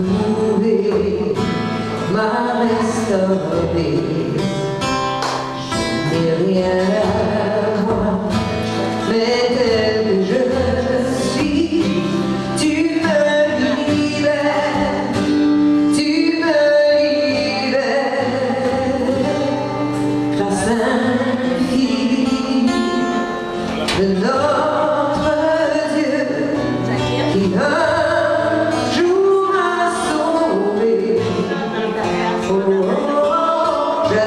trouvé, m'a restauré. Je n'ai rien à voir, mais tel que je suis, tu me libères, tu me libères. Grâce infinie de notre Dieu qui un jour m'a sauvé. Oh, oh, je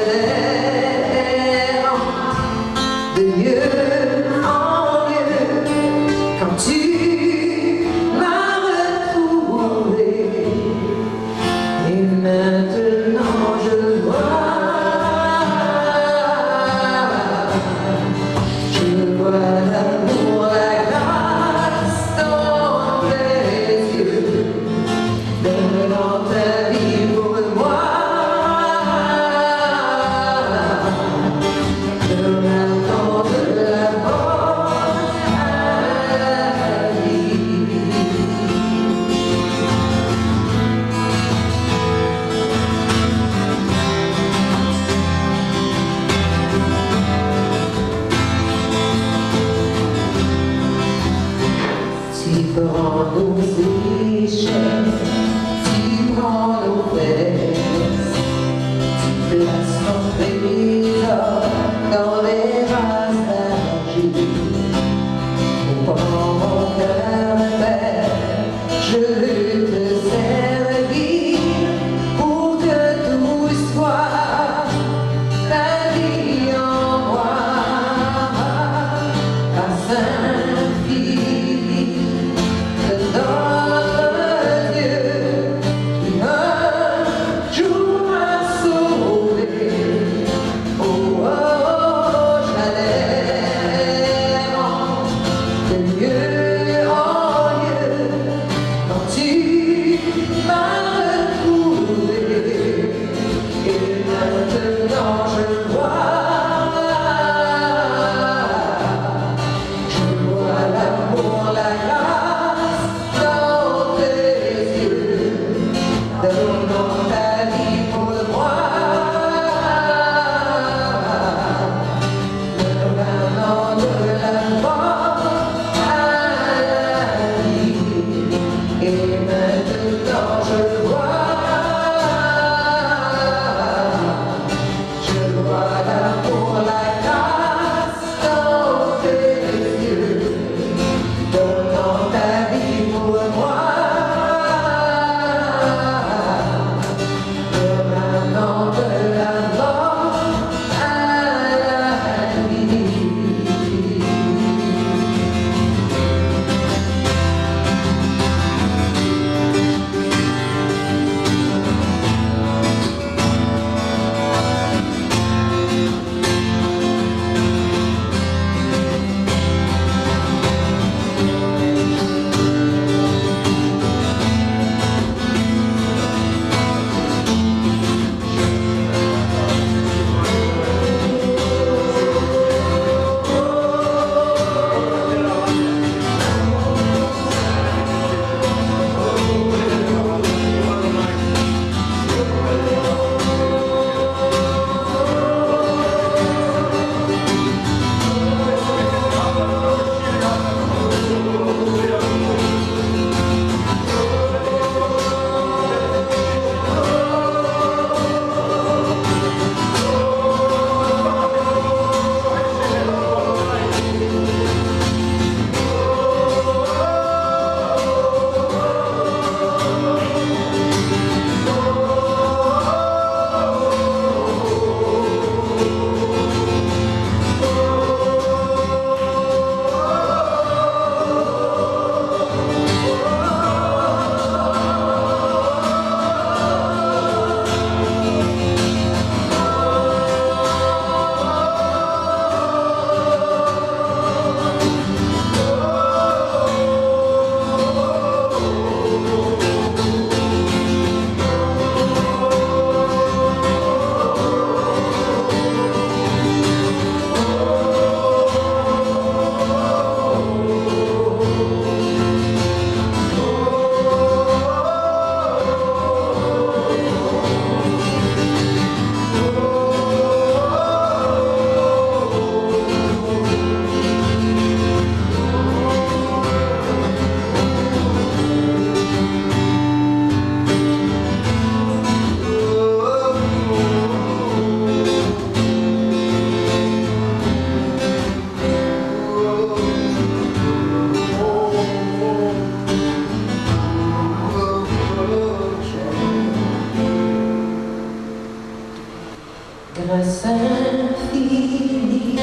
grâce infinie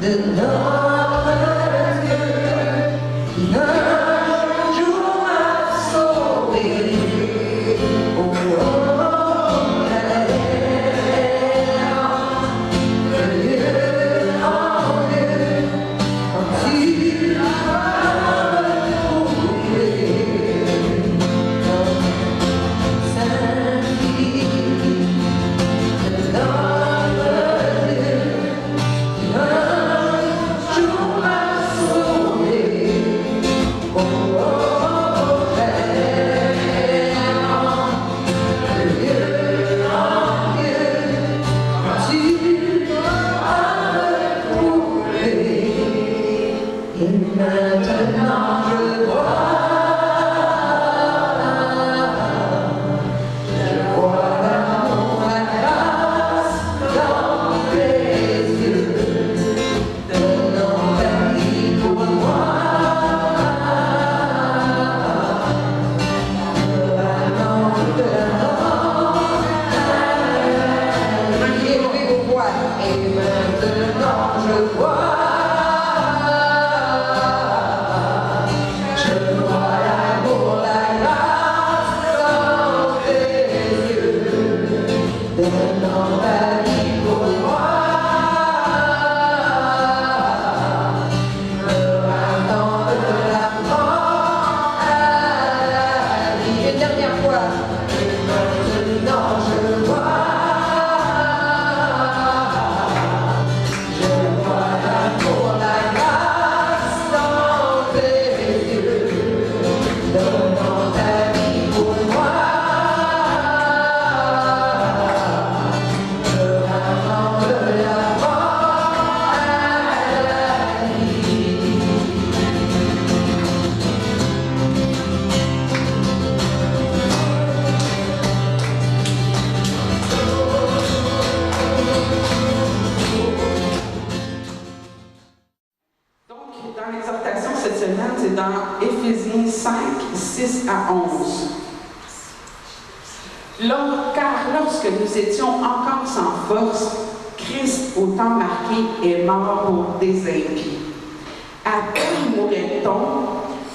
de notre Dieu qui un jour m'a sauvé. Oh, de lieu en lieu, quand tu m'as retrouvé. Maintenant je vois l'amour, la grâce dans tes yeux, donnant ta vie pour moi. Vraiment de la mort, et maintenant je vois. Donnant ta vie pour moi, me ramenant de la mort à la vie. Une dernière fois, et maintenant je vois l'amour, la grâce dans tes yeux, donnant ta vie pour moi. Dans l'exhortation cette semaine, c'est dans Éphésiens 5, 6 à 11. Car lorsque nous étions encore sans force, Christ, au temps marqué, est mort pour des impies. À peine mourrait-on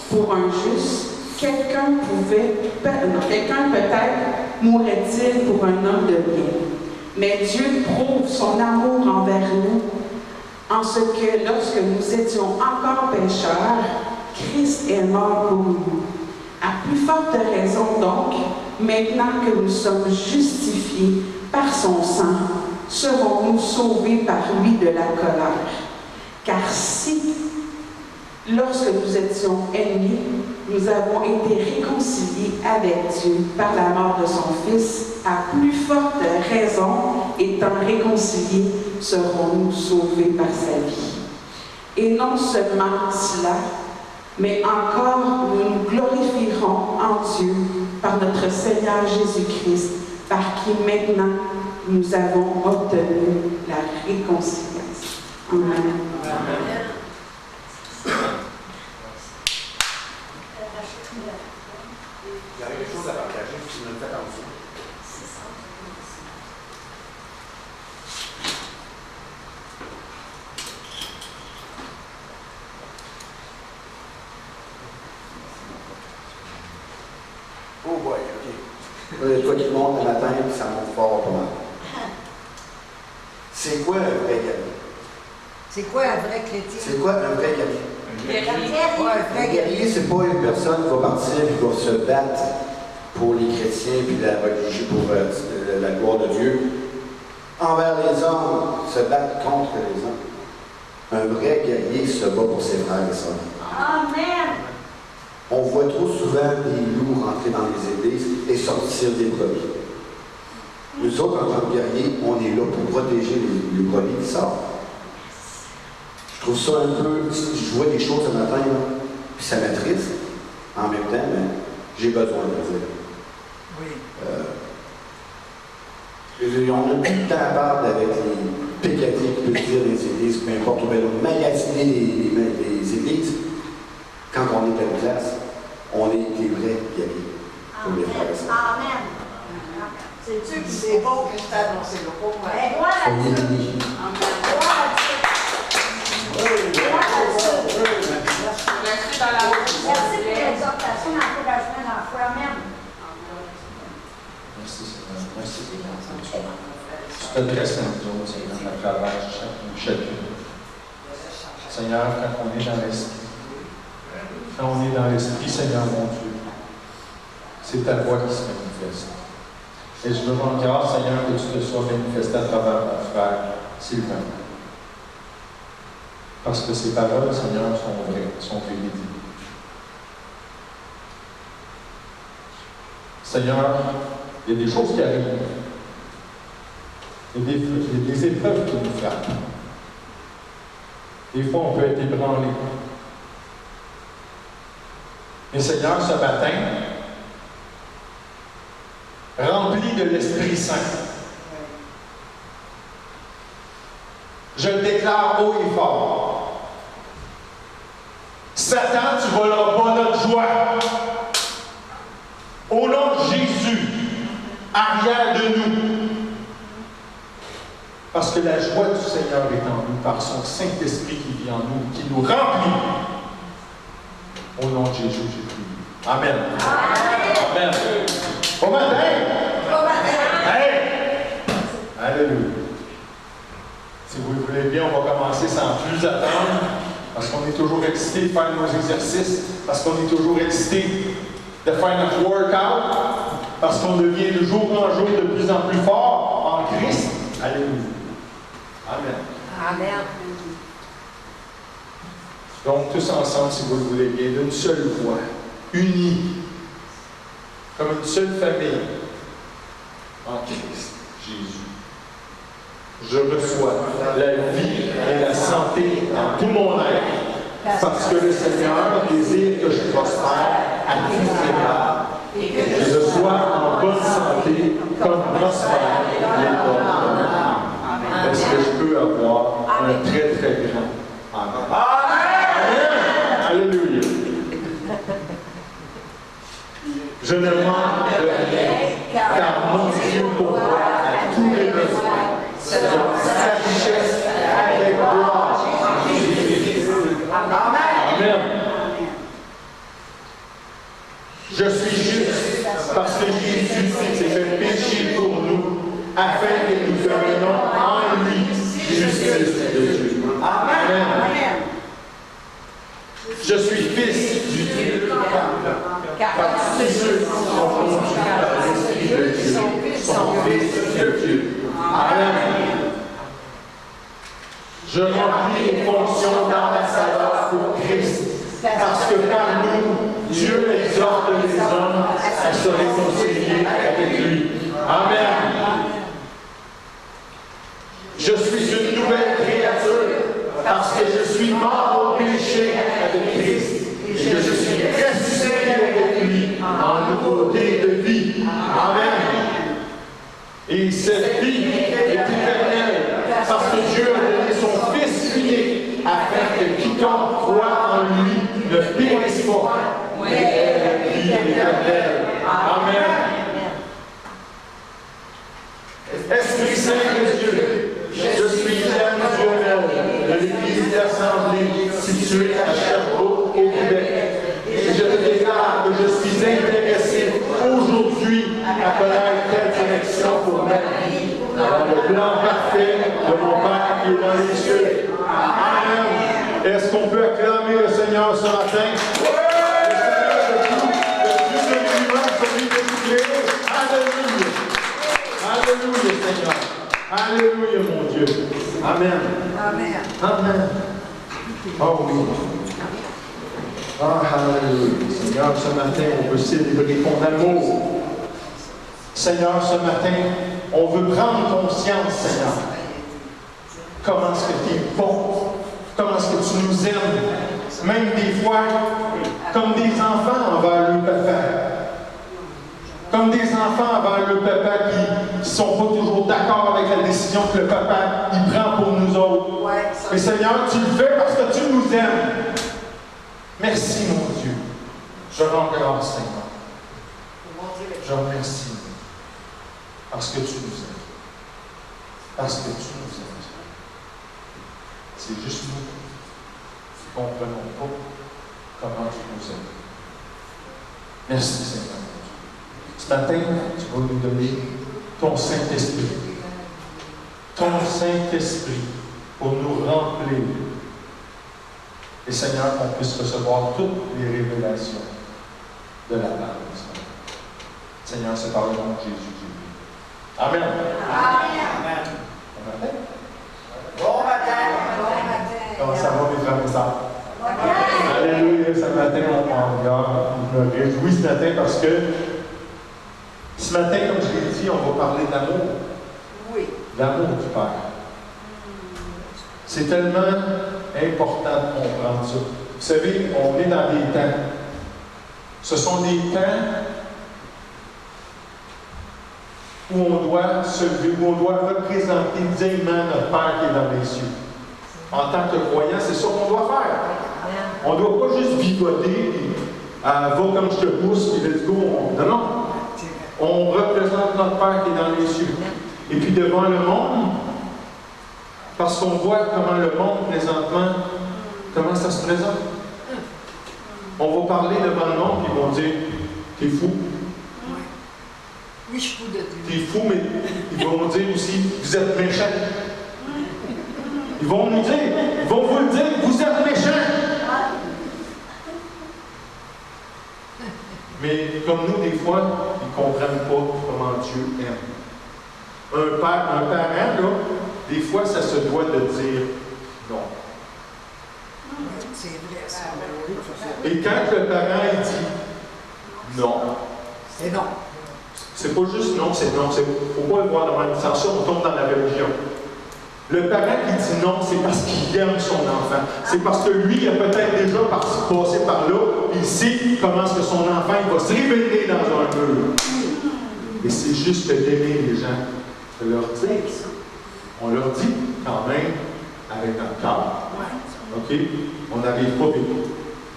pour un juste, quelqu'un peut-être mourrait-il pour un homme de bien. Mais Dieu prouve son amour envers nous en ce que lorsque nous étions encore pécheurs, Christ est mort pour nous. À plus forte raison donc, maintenant que nous sommes justifiés par son sang, serons-nous sauvés par lui de la colère. Car si, lorsque nous étions ennemis, nous avons été réconciliés avec Dieu par la mort de son Fils, à plus forte raison, étant réconciliés, serons-nous sauvés par sa vie. Et non seulement cela, mais encore nous nous glorifierons en Dieu par notre Seigneur Jésus-Christ, par qui maintenant nous avons obtenu la réconciliation. Amen. Amen. Il y avait quelque chose à partager, si vous me le faites en dessous. Oh boy, ok. Toi qui monte le matin, ça monte fort pas mal. C'est quoi un vrai guerrier? C'est quoi un vrai chrétien? C'est quoi un vrai guerrier? Un Un guerrier, c'est pas une personne qui va partir et qui va se battre pour les chrétiens puis la religion, pour la gloire de Dieu. Envers les hommes, se battre contre les hommes. Un vrai guerrier se bat pour ses frères et sœurs. Amen! On voit trop souvent des loups rentrer dans les églises et sortir des brebis. Nous autres, en tant que guerriers, on est là pour protéger les brebis qui sortent. Je trouve ça un peu... Je vois des choses ce matin, là, puis ça m'attriste. En même temps, mais j'ai besoin de le dire. Oui. On a plus de temps à parler avec les pécatiers qui peuvent dire les églises, peu importe, on va magasiner les églises. Quand on est à une classe, on est les vrais guerriers pour les frères et sœurs. Amen. C'est-tu qui C'est beau que je t'ai annoncé le pour moi. Mais gloire à Soyez Dieu. bénis. Gloire à Dieu. Gloire à Dieu. Restez dans la Merci pour l'exhortation, l'encouragement dans la foi. Amen. Merci Seigneur. Merci Seigneur. Tu t'adresses à nous autres, Seigneur, à travers chacune. Seigneur, quand on est dans l'esprit, Seigneur mon Dieu, c'est ta voix qui se manifeste. Et je me rends grâce, Seigneur, que tu te sois manifesté à travers mon frère Sylvain. Parce que ces paroles, Seigneur, sont vraies, sont véridiques. Seigneur, il y a des choses qui arrivent. Il y a des épreuves qui nous frappent. Des fois, on peut être ébranlé. Mais Seigneur, ce matin, rempli de l'Esprit Saint, je le déclare haut et fort. Satan, tu ne voleras pas notre joie. Au nom de Jésus, arrière de nous. Parce que la joie du Seigneur est en nous, par son Saint-Esprit qui vit en nous, qui nous remplit. Au nom de Jésus, j'ai prié. Amen. Amen. Bon matin. Hey! Alléluia. Si vous le voulez bien, on va commencer sans plus attendre, parce qu'on est toujours excité de faire nos exercices, parce qu'on est toujours excité de faire notre workout, parce qu'on devient de jour en jour de plus en plus fort en Christ. Alléluia. Amen. Amen. Donc, tous ensemble, si vous le voulez bien, d'une seule voix, unis, comme une seule famille, en Christ Jésus. Je reçois la vie et la santé dans tout mon être, parce que le Seigneur désire que je prospère à tous égards, et que je sois en bonne santé comme prospère les Est-ce que je peux avoir un très très grand Amen? Amen! Alléluia! Je ne manque de rien, car mon Dieu pourvoit à tous mes besoins, selon sa richesse avec gloire. Amen! Je suis juste parce que Jésus s'est fait péché pour nous, afin que nous devenions en lui justice de Dieu. Amen! Je suis fils du Dieu car tous ceux qui sont conduits par l'Esprit de Dieu sont fils de Dieu. Amen. Je remplis les fonctions d'ambassadeur pour Christ, parce que par nous, Dieu exhorte les hommes à se réconcilier avec lui. Amen. Je suis une nouvelle créature, parce que je suis mort au péché avec Christ, et que je suis ressuscité avec lui en nouveauté de vie. Amen. Et cette vie est éternelle, parce que Dieu a donné son Fils unique, afin que quiconque croit en lui ne périsse pas, mais ait la vie éternelle. Amen. Esprit Saint de Dieu, je suis l'âme de l'Église d'Assemblée située à Sherbrooke, au Québec. Et je te déclare que je suis intéressé aujourd'hui à connaître quelle direction pour ma vie dans le plan parfait de mon Père qui est dans les cieux. Amen. Est-ce qu'on peut acclamer le Seigneur ce matin? Le Dieu de l'univers, celui de l'univers. Alléluia. Alléluia, Seigneur. Alléluia, mon Dieu. Amen. Amen. Amen. Oh oui. Ah, alléluia. Seigneur, ce matin, on veut célébrer ton amour. Seigneur, ce matin, on veut prendre conscience, Seigneur. Comment est-ce que tu es bon? Comment est-ce que tu nous aimes? Même des fois, comme des enfants envers le papa. Comme des enfants envers le papa qui ne sont pas toujours d'accord avec la décision que le papa il prend pour nous autres. Mais Seigneur, tu le fais parce que tu nous aimes. Merci, mon Dieu. Je rends grâce, Seigneur. Je remercie. Parce que tu nous aimes. Parce que tu nous aimes. C'est juste nous qui ne comprenons pas comment tu nous aimes. Merci Seigneur. Ce matin, tu vas nous donner ton Saint-Esprit. Ton Saint-Esprit pour nous remplir. Et Seigneur, qu'on puisse recevoir toutes les révélations de la part de Seigneur. Seigneur, c'est par le nom de Jésus. Amen. Amen. Bon matin. Bon matin. Comment ça va, mes frères et sœurs? Alléluia, ce matin, on me réjouit ce matin parce que ce matin, comme je l'ai dit, on va parler d'amour. Oui. L'amour du Père. C'est tellement important de comprendre ça. Vous savez, on est dans des temps. Ce sont des temps où on doit se lever, où on doit représenter dignement notre Père qui est dans les cieux. En tant que croyant, c'est ça qu'on doit faire. On ne doit pas juste vivoter, puis va comme je te pousse, puis let's go. Non, non. On représente notre Père qui est dans les cieux. Et puis devant le monde, parce qu'on voit comment le monde présentement, comment ça se présente. On va parler devant le monde, puis ils vont dire, t'es fou. Oui, je suis fou de Dieu. T'es fou, mais ils vont nous dire aussi, vous êtes méchants. Ils vont nous dire, ils vont vous le dire, vous êtes méchants. Mais comme nous, des fois, ils ne comprennent pas comment Dieu aime. Un parent, là, des fois, ça se doit de dire non. C'est vrai, ça. Et quand le parent il dit non, C'est non. c'est pas juste non, c'est non. Il ne faut pas le voir de même. Sans ça, on tombe dans la religion. Le parent qui dit non, c'est parce qu'il aime son enfant. C'est parce que lui, il a peut-être déjà passé par là, il sait comment est-ce que son enfant il va se révéler dans un mur. Et c'est juste d'aimer les gens, de leur dire. On leur dit quand même avec notre cœur. OK? On n'arrive pas vite.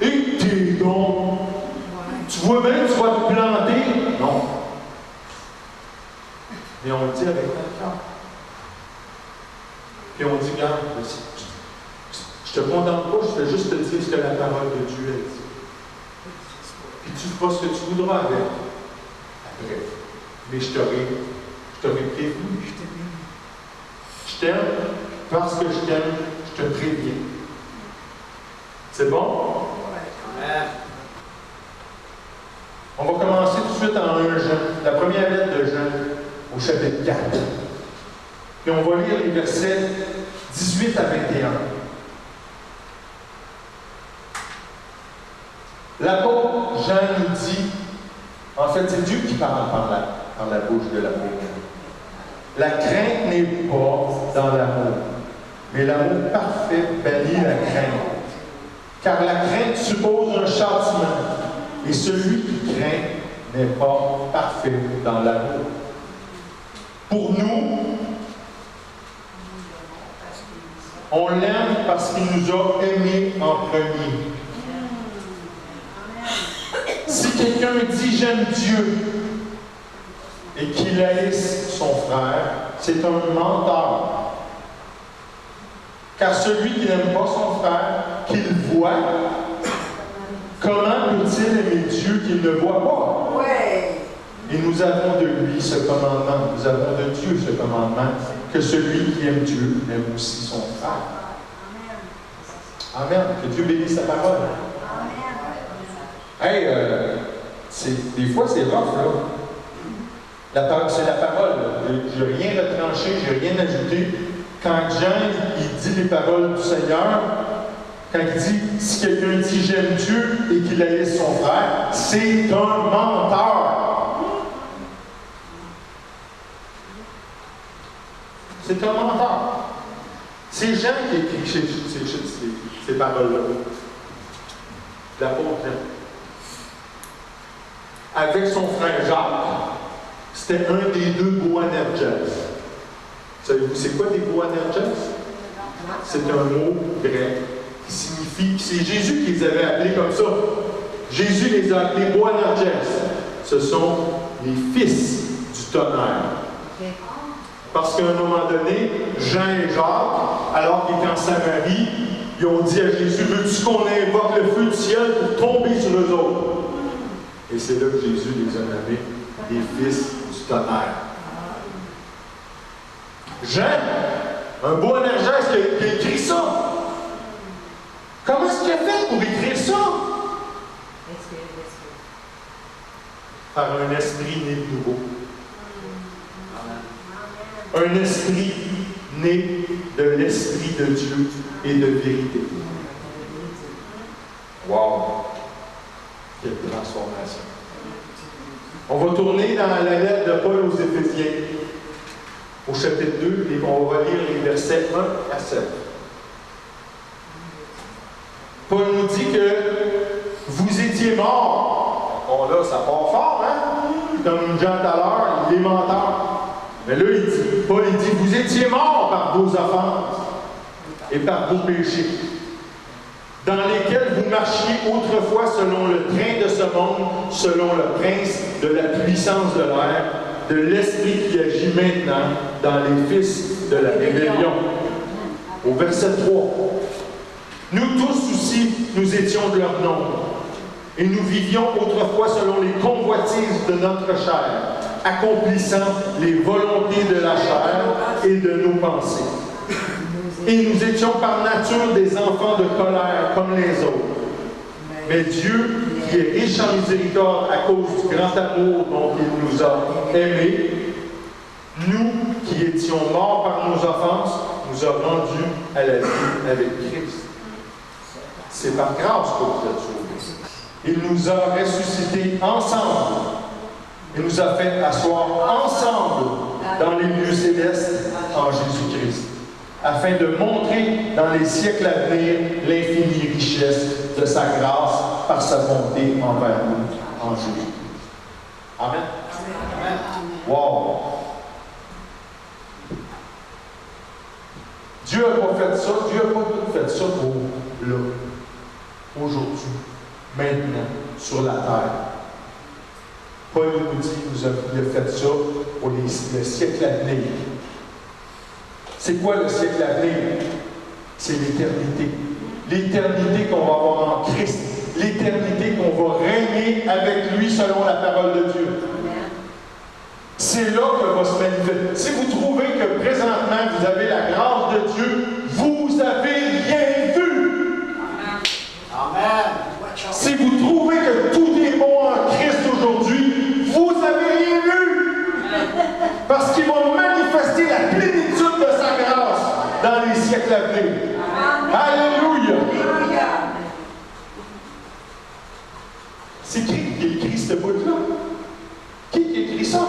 Et t'es donc. Tu vois bien que tu vas te planter? Non. Mais on le dit avec notre cœur. Puis on dit, regarde, je ne te condamne pas, je vais juste te dire ce que la parole de Dieu a dit. Puis tu feras ce que tu voudras avec. Après. Mais je t'aurais prévenu. Je t'aime parce que je t'aime, je te préviens. C'est bon? On va commencer tout de suite en 1 Jean, la première lettre de Jean, au chapitre 4. Puis on va lire les versets 18 à 21. L'apôtre Jean nous dit, en fait, c'est Dieu qui parle par la bouche de l'apôtre. La crainte n'est pas dans l'amour, mais l'amour parfait bannit la crainte. Car la crainte suppose un châtiment, et celui qui craint n'est pas parfait dans l'amour. Pour nous, on l'aime parce qu'il nous a aimés en premier. Si quelqu'un dit « j'aime Dieu » et qu'il haïsse son frère, c'est un menteur. Car celui qui n'aime pas son frère, qu'il voit, comment peut-il aimer Dieu qu'il ne voit pas? Ouais. Et nous avons de lui ce commandement, nous avons de Dieu ce commandement, que celui qui aime Dieu aime aussi son frère. Amen. Que Dieu bénisse sa parole. Hey, des fois c'est rough, là. C'est la parole. Je n'ai rien retranché, je n'ai rien ajouté. Quand Jean il dit les paroles du Seigneur, quand il dit si quelqu'un dit j'aime Dieu et qu'il haïsse son frère, c'est un menteur. C'est un menteur. C'est Jean qui écrit ces paroles-là. L'apôtre Jean. Avec son frère Jacques, c'était un des deux Boanerges. Savez-vous, c'est quoi des Boanerges? C'est un mot grec qui signifie, c'est Jésus qui les avait appelés comme ça. Jésus les a appelés Boanerges. Ce sont les fils du tonnerre. Parce qu'à un moment donné, Jean et Jacques, alors qu'ils étaient en Samarie, ils ont dit à Jésus, veux-tu qu'on invoque le feu du ciel pour tomber sur eux autres? Et c'est là que Jésus les a nommés les fils du tonnerre. Jean, un beau énergèse qui a écrit ça. Comment est-ce qu'il a fait pour écrire ça? Par un esprit né de nouveau. Un esprit né de l'Esprit de Dieu et de vérité. Wow! Quelle transformation! On va tourner dans la lettre de Paul aux Éphésiens, au chapitre 2, et on va lire les versets 1 à 7. Paul nous dit que vous étiez morts. Bon, là, ça part fort, hein? Comme Jean tout à l'heure, il est menteur. Mais là, Paul dit, vous étiez morts par vos offenses et par vos péchés, dans lesquels vous marchiez autrefois selon le train de ce monde, selon le prince de la puissance de l'air, de l'esprit qui agit maintenant dans les fils de la rébellion. Au verset 3. Nous tous aussi, nous étions de leur nombre, et nous vivions autrefois selon les convoitises de notre chair, accomplissant les volontés de la chair et de nos pensées. Et nous étions par nature des enfants de colère comme les autres. Mais Dieu, qui est riche en miséricorde à cause du grand amour dont il nous a aimés, nous qui étions morts par nos offenses, nous a rendus à la vie avec Christ. C'est par grâce que vous êtes sauvés. Il nous a ressuscités ensemble. Il nous a fait asseoir ensemble dans les lieux célestes en Jésus-Christ, afin de montrer dans les siècles à venir l'infinie richesse de sa grâce par sa bonté envers nous en Jésus-Christ. Amen. Amen. Wow! Dieu n'a pas fait ça, Dieu n'a pas fait ça pour là, aujourd'hui, maintenant, sur la terre. Paul nous dit qu'il a fait ça pour le siècle à venir. C'est quoi le siècle à venir? C'est l'éternité. L'éternité qu'on va avoir en Christ. L'éternité qu'on va régner avec lui selon la parole de Dieu. C'est là que va se manifester. Si vous trouvez que présentement vous avez la grâce de Dieu, vous n'avez rien vu. Amen. Si vous trouvez que tout est bon en Christ aujourd'hui, vous n'avez rien vu. Parce qu'il va manifester la plénitude de sa grâce dans les siècles à venir. Alléluia. C'est qui écrit ce bout-là? Qui écrit ça?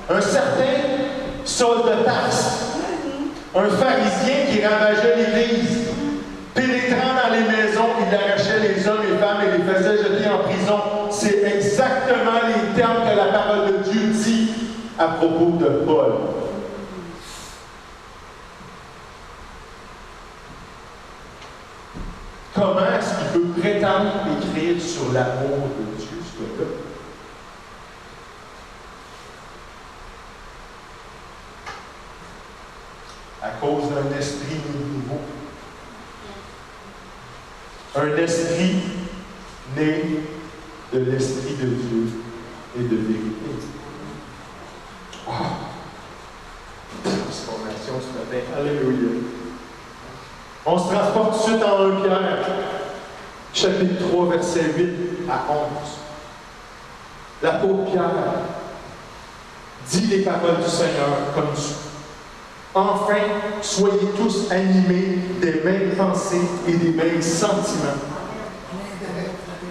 Un certain Saul de Tarse, un pharisien qui ravageait l'Église. Pénétrant dans les maisons, il arrachait les hommes et les femmes et les faisait jeter en prison. C'est exactement les termes que la parole de Dieu dit à propos de Paul. Comment est-ce qu'il peut prétendre écrire sur l'amour de Dieu, ce gars-là? À cause d'un esprit nouveau. Un esprit né de l'Esprit de Dieu et de vérité. Wow! Transformation ce matin. Alléluia. On se transporte tout de suite en 1 Pierre, chapitre 3, versets 8 à 11. L'apôtre Pierre dit les paroles du Seigneur comme suit. Enfin, soyez tous animés des mêmes pensées et des mêmes sentiments,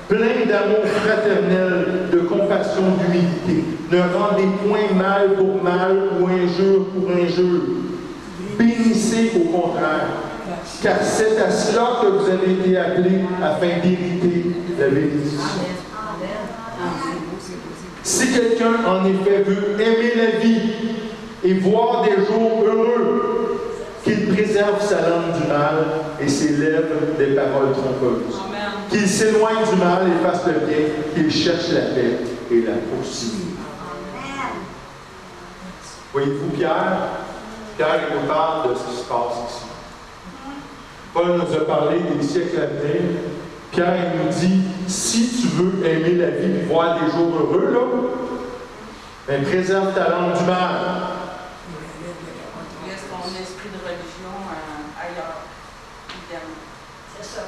pleins d'amour fraternel, de compassion, d'humilité. Ne rendez point mal pour mal ou injure pour injure. Bénissez au contraire, car c'est à cela que vous avez été appelés afin d'hériter la bénédiction. Si quelqu'un en effet veut aimer la vie et voir des jours heureux, qu'il préserve sa langue du mal et ses lèvres des paroles trompeuses. Qu'il s'éloigne du mal et fasse le bien, qu'il cherche la paix et la poursuive. Voyez-vous, Pierre il nous parle de ce qui se passe ici. Paul nous a parlé des siècles à venir. Pierre il nous dit, si tu veux aimer la vie et voir des jours heureux, là, ben, préserve ta langue du mal. Laisse ton esprit de religion ailleurs, évidemment. C'est ça.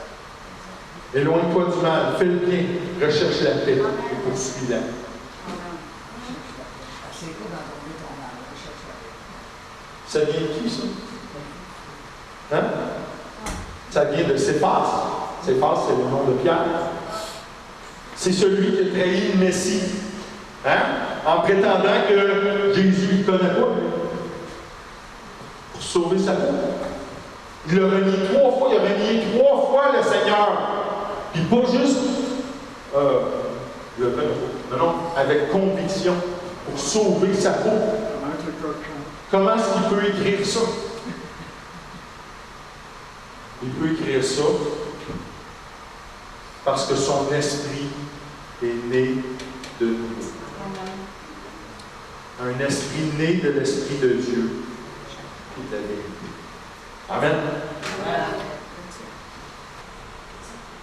Éloigne-toi du mal, fais le bien, recherche la paix et poursuis-la. C'est quoi d'entendre ton âme? Recherche la paix. Ça vient de qui, ça? Hein? Ça vient de Céphas. Céphas, c'est le nom de Pierre. C'est celui qui a trahi le Messie. Hein? En prétendant que Jésus ne connaît pas. Pour sauver sa peau. Il a renié 3 fois. Il a renié 3 fois le Seigneur. Puis pas juste le connaît pas. Non, avec conviction. Pour sauver sa peau. Comment est-ce qu'il peut écrire ça? Il peut écrire ça parce que son esprit est né de nouveau. Un esprit né de l'Esprit de Dieu qui est la vérité. Amen.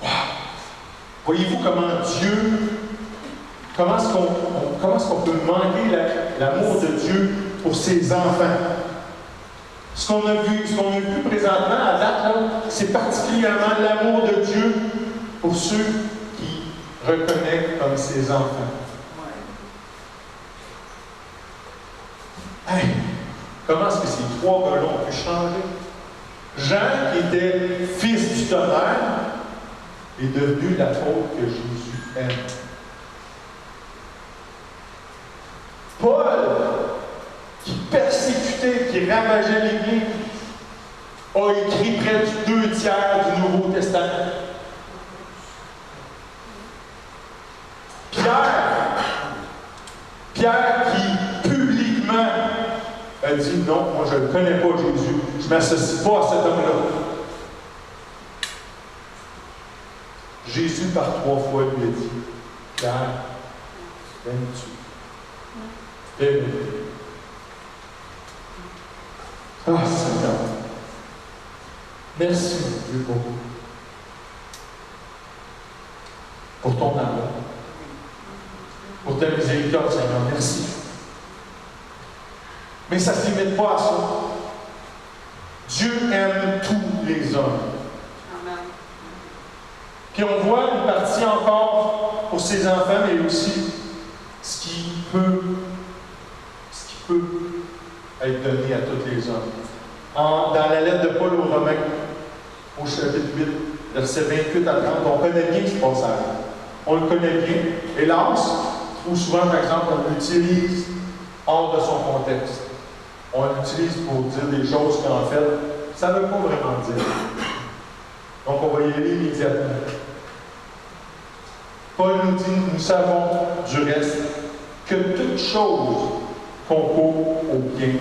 Wow. Voyez-vous comment Dieu, comment est-ce qu'on peut manquer l'amour de Dieu pour ses enfants? Ce qu'on a vu présentement à date, là, c'est particulièrement l'amour de Dieu pour ceux qui reconnaissent comme ses enfants. Hey, comment est-ce que ces 3 gars-là ont pu changer? Jean, qui était fils du tonnerre, est devenu l'apôtre que Jésus aime. Paul, qui persécutait, qui ravageait l'Église, a écrit près du 2 tiers du Nouveau Testament. Pierre qui publiquement a dit non, moi je ne connais pas Jésus, je ne m'associe pas à cet homme-là. Jésus par 3 fois lui a dit, Pierre, m'aimes-tu? Aime-moi. Ah, Seigneur. Merci, mon Dieu, pour ton amour. Pour ta miséricorde, Seigneur. Merci. Mais ça ne se limite pas à ça. Dieu aime tous les hommes. Amen. Puis on voit une partie encore pour ses enfants, mais aussi ce qui peut être donné à tous les hommes. Dans la lettre de Paul aux Romains, au chapitre 8, versets 28 à 30, on connaît bien ce passage. On le connaît bien. Hélas, trop souvent, par exemple, on l'utilise hors de son contexte. On l'utilise pour dire des choses qu'en fait, ça ne veut pas vraiment dire. Donc, on va y aller immédiatement. Paul nous dit, nous savons du reste que toute chose concourt au bien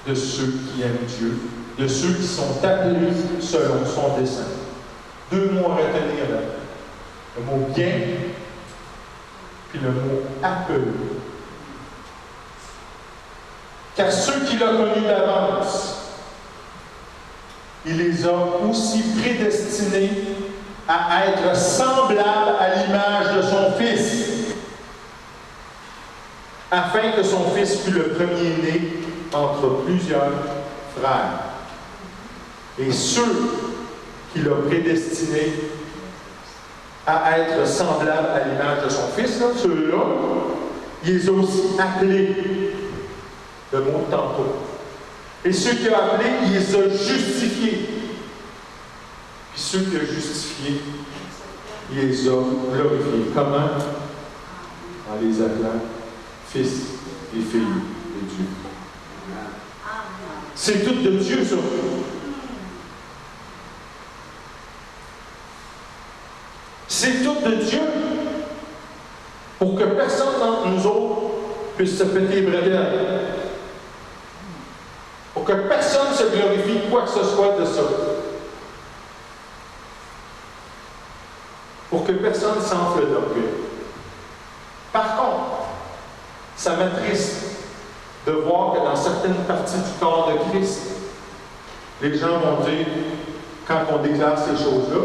de ceux qui aiment Dieu, de ceux qui sont appelés selon son dessein. 2 mots à retenir là. Le mot bien, puis le mot appelé. Car ceux qu'il a connus d'avance, il les a aussi prédestinés à être semblables à l'image de son Fils, afin que son Fils fût le premier-né entre plusieurs frères. Et ceux qu'il a prédestinés à être semblables à l'image de son Fils, là, ceux-là, il les a aussi appelés, le mot de tantôt. Et ceux qu'il a appelés, il les a justifiés. Puis ceux qu'il a justifiés, il les a glorifiés. Comment? En les appelant fils et filles de Dieu. C'est tout de Dieu, ça. C'est tout de Dieu. Pour que personne d'entre nous autres puisse se péter les bretelles. Pour que personne se glorifie quoi que ce soit de ça. Pour que personne s'enfle d'orgueil. Par contre, ça m'attriste de voir que dans certaines parties du corps de Christ, les gens vont dire, quand on déclare ces choses-là,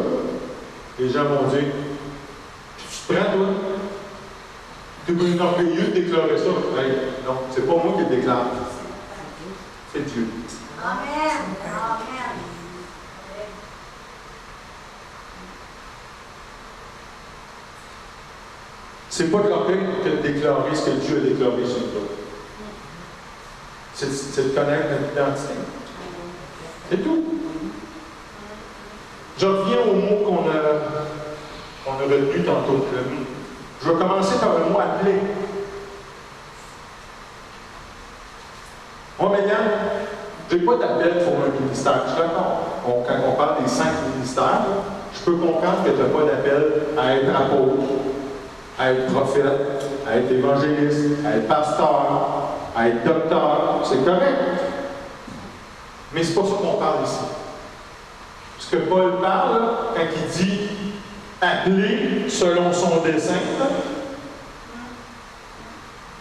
les gens vont dire, tu te prends, toi? Tu es pas orgueilleux de déclarer ça? Hey, non, c'est pas moi qui le déclare. C'est Dieu. Amen. Amen. C'est pas de l'orgueil que de déclarer ce que Dieu a déclaré sur toi. C'est de connaître notre identité. C'est tout. Je reviens au mot qu'on a retenu tantôt. Je vais commencer par le mot appeler. Moi, maintenant, je n'ai pas d'appel pour un ministère. Je suis d'accord. Quand on parle des 5 ministères, je peux comprendre que tu n'as pas d'appel à être apôtre, à être prophète, à être évangéliste, à être pasteur, à être docteur. C'est correct. Mais c'est pas ça qu'on parle ici. Ce que Paul parle, quand il dit appelé selon son dessein,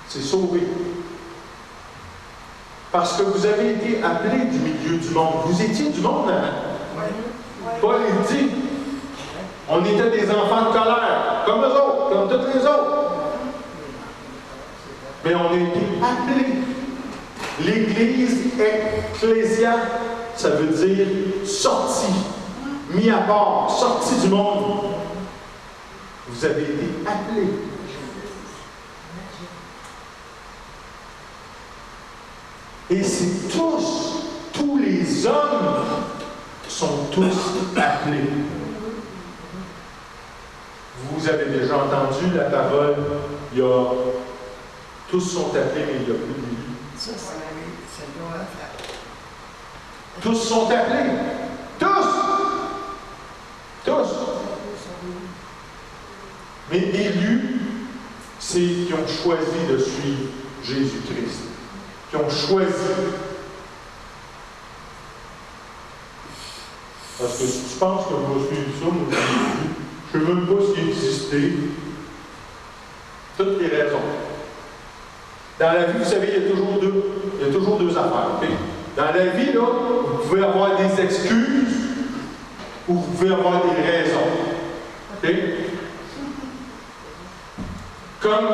c'est sauver. Parce que vous avez été appelés du milieu du monde. Vous étiez du monde avant. Paul il dit, on était des enfants de colère, comme eux autres, comme tous les autres. Mais on a été appelés. L'Église ecclésia, ça veut dire sorti, mis à part, sorti du monde. Vous avez été appelés. Et c'est tous les hommes sont tous appelés. Vous avez déjà entendu la parole, il y a tous sont appelés, mais il n'y a plus d'élus. Ça, c'est le droit à faire. Tous sont appelés. Tous! Tous! Mais élus, c'est qui ont choisi de suivre Jésus-Christ. Qui ont choisi. Parce que si tu penses que je vais suivre ça, moi, je ne sais même pas s'il existait. Toutes les raisons. Dans la vie, vous savez, il y a toujours deux affaires. Okay? Dans la vie, là, vous pouvez avoir des excuses ou vous pouvez avoir des raisons. Okay? Comme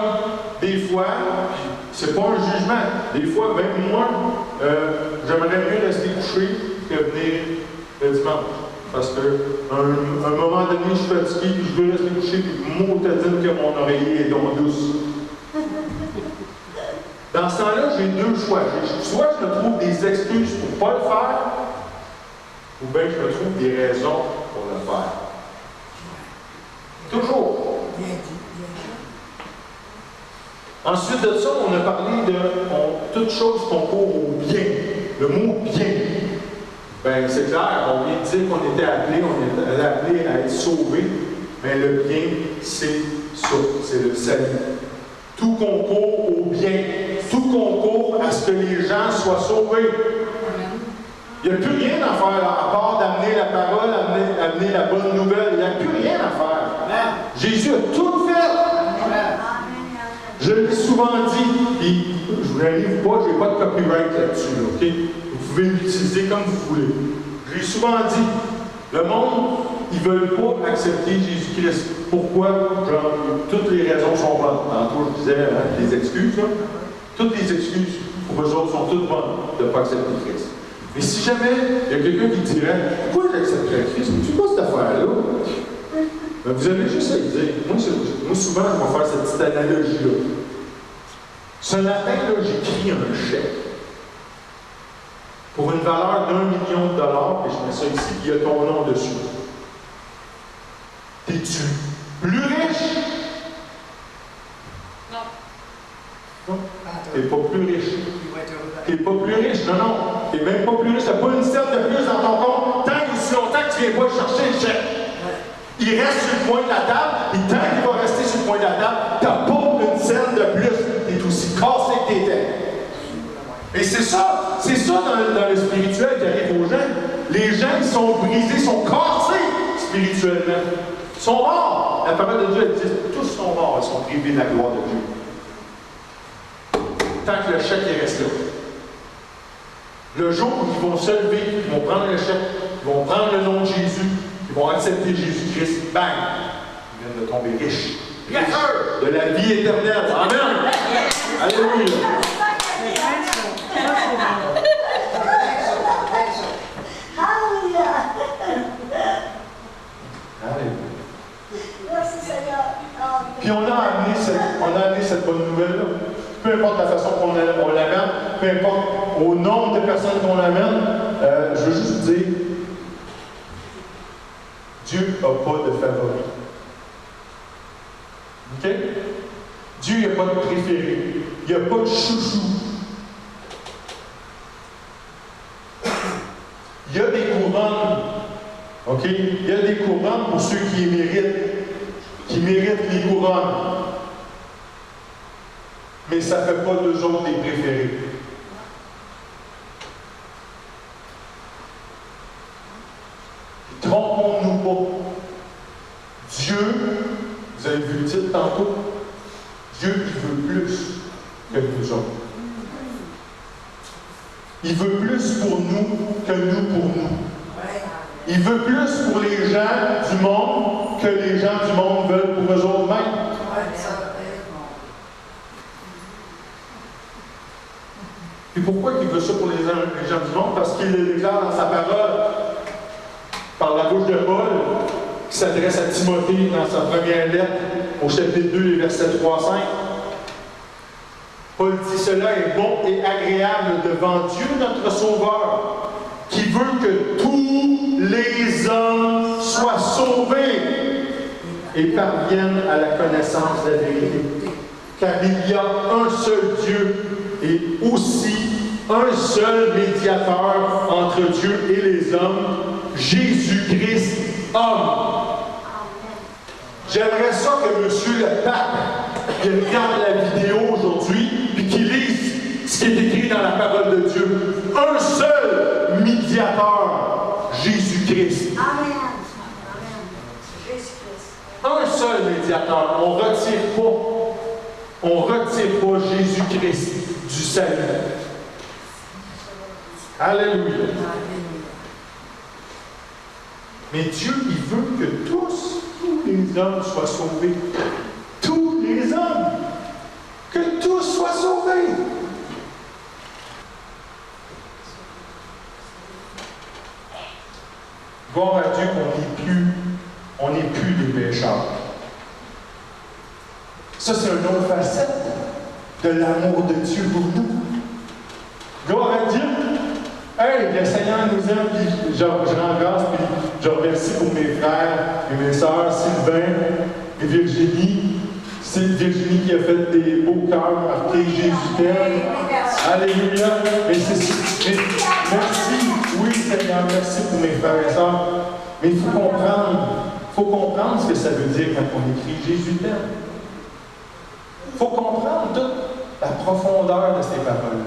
des fois, c'est pas un jugement. Des fois, même moi, j'aimerais mieux rester couché que venir le dimanche. Parce qu'à un moment donné, je suis fatigué, puis je veux rester couché, puis mot te dire que mon oreiller est donc douce. Dans ce temps-là, j'ai deux choix. Soit je me trouve des excuses pour ne pas le faire, ou bien je me trouve des raisons pour le faire. Toujours. Ensuite de ça, on a parlé de toute chose concourt au bien. Le mot bien. Bien, c'est clair, on vient de dire qu'on était appelé, on était appelé à être sauvé, mais le bien, c'est ça, c'est le salut. Tout concourt au bien, tout concourt à ce que les gens soient sauvés. Il n'y a plus rien à faire à part d'amener la parole, amener la bonne nouvelle. Il n'y a plus rien à faire. Jésus a tout fait. Je l'ai souvent dit, et je vous arrive pas, je n'ai pas de copyright là-dessus, OK? Vous pouvez l'utiliser comme vous voulez. Je l'ai souvent dit, le monde, ils ne veulent pas accepter Jésus-Christ. Pourquoi? Genre, toutes les raisons sont bonnes. Tantôt, je disais, les excuses, là. Toutes les excuses, pour eux autres, sont toutes bonnes de ne pas accepter Christ. Mais si jamais il y a quelqu'un qui dirait, pourquoi j'accepterais Christ? Mais tu sais pas cette affaire-là? Ben, vous avez juste à le dire. Moi, souvent, je vais faire cette petite analogie-là. Ce matin, là, j'écris un chèque pour une valeur d'1 million de dollars, et je mets ça ici, puis il y a ton nom dessus. T'es-tu plus riche? Non. Non? T'es pas plus riche. T'es pas plus riche, non, non. T'es même pas plus riche. T'as pas une scène de plus dans ton compte tant et aussi longtemps que tu viens pas chercher le chèque. Il reste sur le coin de la table, et tant qu'il va rester sur le coin de la table, t'as pas une scène de plus. T'es aussi cassé que t'étais. Et c'est ça dans le spirituel qui arrive aux gens. Les gens, ils sont brisés, sont cassés spirituellement. Ils sont morts. La parole de Dieu, elle dit, tous sont morts, ils sont privés de la gloire de Dieu. tant que le chèque est resté là. Le jour où ils vont se lever, ils vont prendre le chèque, ils vont prendre le nom de Jésus, ils vont accepter Jésus-Christ, bang! Ils viennent de tomber riches. De la vie éternelle. Amen! Alléluia! Alléluia. Merci Seigneur. Puis on a amené cette bonne nouvelle-là. Peu importe la façon qu'on l'amène, peu importe au nombre de personnes qu'on l'amène, je veux juste dire, Dieu n'a pas de favori. OK? Dieu n'a pas de préféré. Il n'y a pas de chouchou. Il y a des couronnes. OK? Il y a des couronnes pour ceux qui méritent les couronnes. Mais ça ne fait pas d'eux autres les préférés. Trompons-nous pas. Dieu, vous avez vu le titre tantôt, Dieu, il veut plus que nous autres. Il veut plus pour nous que nous pour nous. Il veut plus pour les gens du monde que les gens du monde veulent pour eux autres mêmes. Et pourquoi il veut ça pour les gens du monde? Parce qu'il le déclare dans sa parole, par la bouche de Paul, qui s'adresse à Timothée dans sa première lettre, au chapitre 2, les versets 3 à 5. Paul dit: cela est bon et agréable devant Dieu notre Sauveur, qui veut que tous les hommes soient sauvés et parviennent à la connaissance de la vérité. Car il y a un seul Dieu et aussi un seul médiateur entre Dieu et les hommes, Jésus-Christ, homme. J'aimerais ça que M. le Pape qui regarde la vidéo aujourd'hui et qu'il lise ce qui est écrit dans la parole de Dieu. Un seul médiateur, Jésus-Christ. Amen. Amen. Jésus-Christ. Un seul médiateur. On ne retire pas Jésus-Christ du salut. Alléluia. Mais Dieu, il veut que tous les hommes soient sauvés. Tous les hommes. Que tous soient sauvés. Gloire à Dieu qu'on n'est plus des pécheurs. Ça, c'est une autre facette de l'amour de Dieu pour nous. Gloire à Dieu. Hey, le Seigneur nous aime, puis je rends grâce, puis je remercie pour mes frères et mes sœurs, Sylvain et Virginie. C'est Virginie qui a fait des beaux cœurs marqués Jésus t'aime. Alléluia. Merci. Oui, Seigneur, merci pour mes frères et sœurs. Mais il faut comprendre ce que ça veut dire quand on écrit Jésus t'aime. Il faut comprendre toute la profondeur de ces paroles.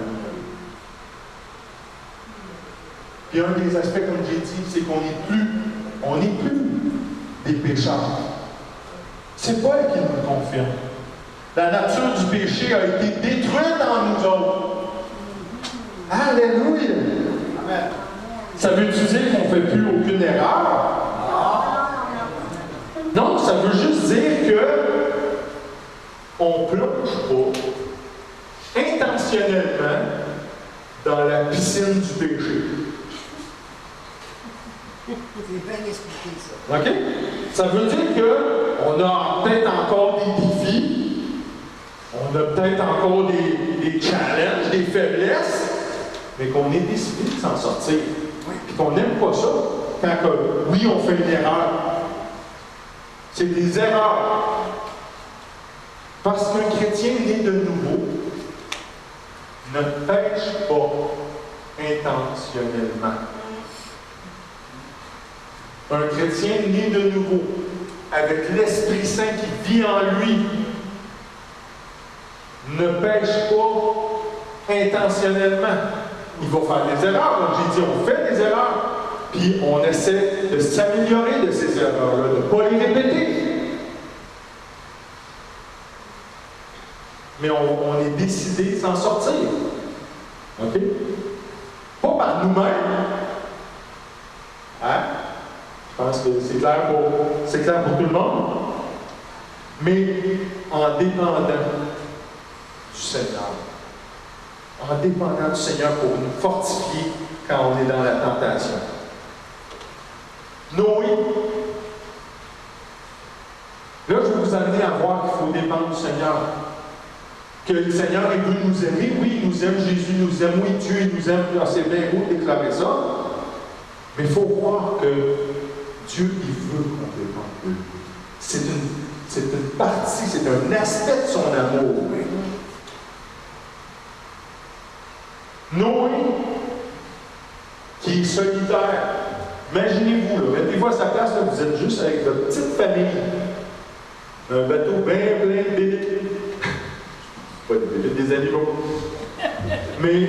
Puis un des aspects, comme j'ai dit, c'est qu'on n'est plus des pécheurs. C'est Paul qui nous confirme. La nature du péché a été détruite en nous autres. Alléluia! Amen. Ça veut-tu dire qu'on ne fait plus aucune erreur? Non, ça veut juste dire que on ne plonge pas intentionnellement dans la piscine du péché. C'est bien expliqué ça. OK? Ça veut dire qu'on a peut-être encore des défis, on a peut-être encore des challenges, des faiblesses, mais qu'on est décidé de s'en sortir. Puis qu'on n'aime pas ça quand, oui, on fait une erreur. C'est des erreurs. Parce qu'un chrétien né de nouveau ne pêche pas intentionnellement. Un chrétien né de nouveau, avec l'Esprit Saint qui vit en lui, ne pêche pas intentionnellement. Il va faire des erreurs, comme j'ai dit, on fait des erreurs, puis on essaie de s'améliorer de ces erreurs-là, de ne pas les répéter. mais on est décidé de s'en sortir. OK? Pas par nous-mêmes. Hein? Je pense que c'est clair pour tout le monde. Mais en dépendant du Seigneur. En dépendant du Seigneur pour nous fortifier quand on est dans la tentation. Noé. Là, je vais vous amener à voir qu'il faut dépendre du Seigneur. Que le Seigneur est venu nous aimer. Oui, il nous aime, Jésus nous aime. Oui, Dieu il nous aime. C'est bien beau de déclarer ça. Mais il faut voir que Dieu, il veut qu'on dépende de lui. C'est une partie, c'est un aspect de son amour. Noé, qui est solitaire. Imaginez-vous, là, mettez-vous à sa place, là, vous êtes juste avec votre petite famille. Un bateau bien plein de bébés. Pas de bébés, des animaux. Mais,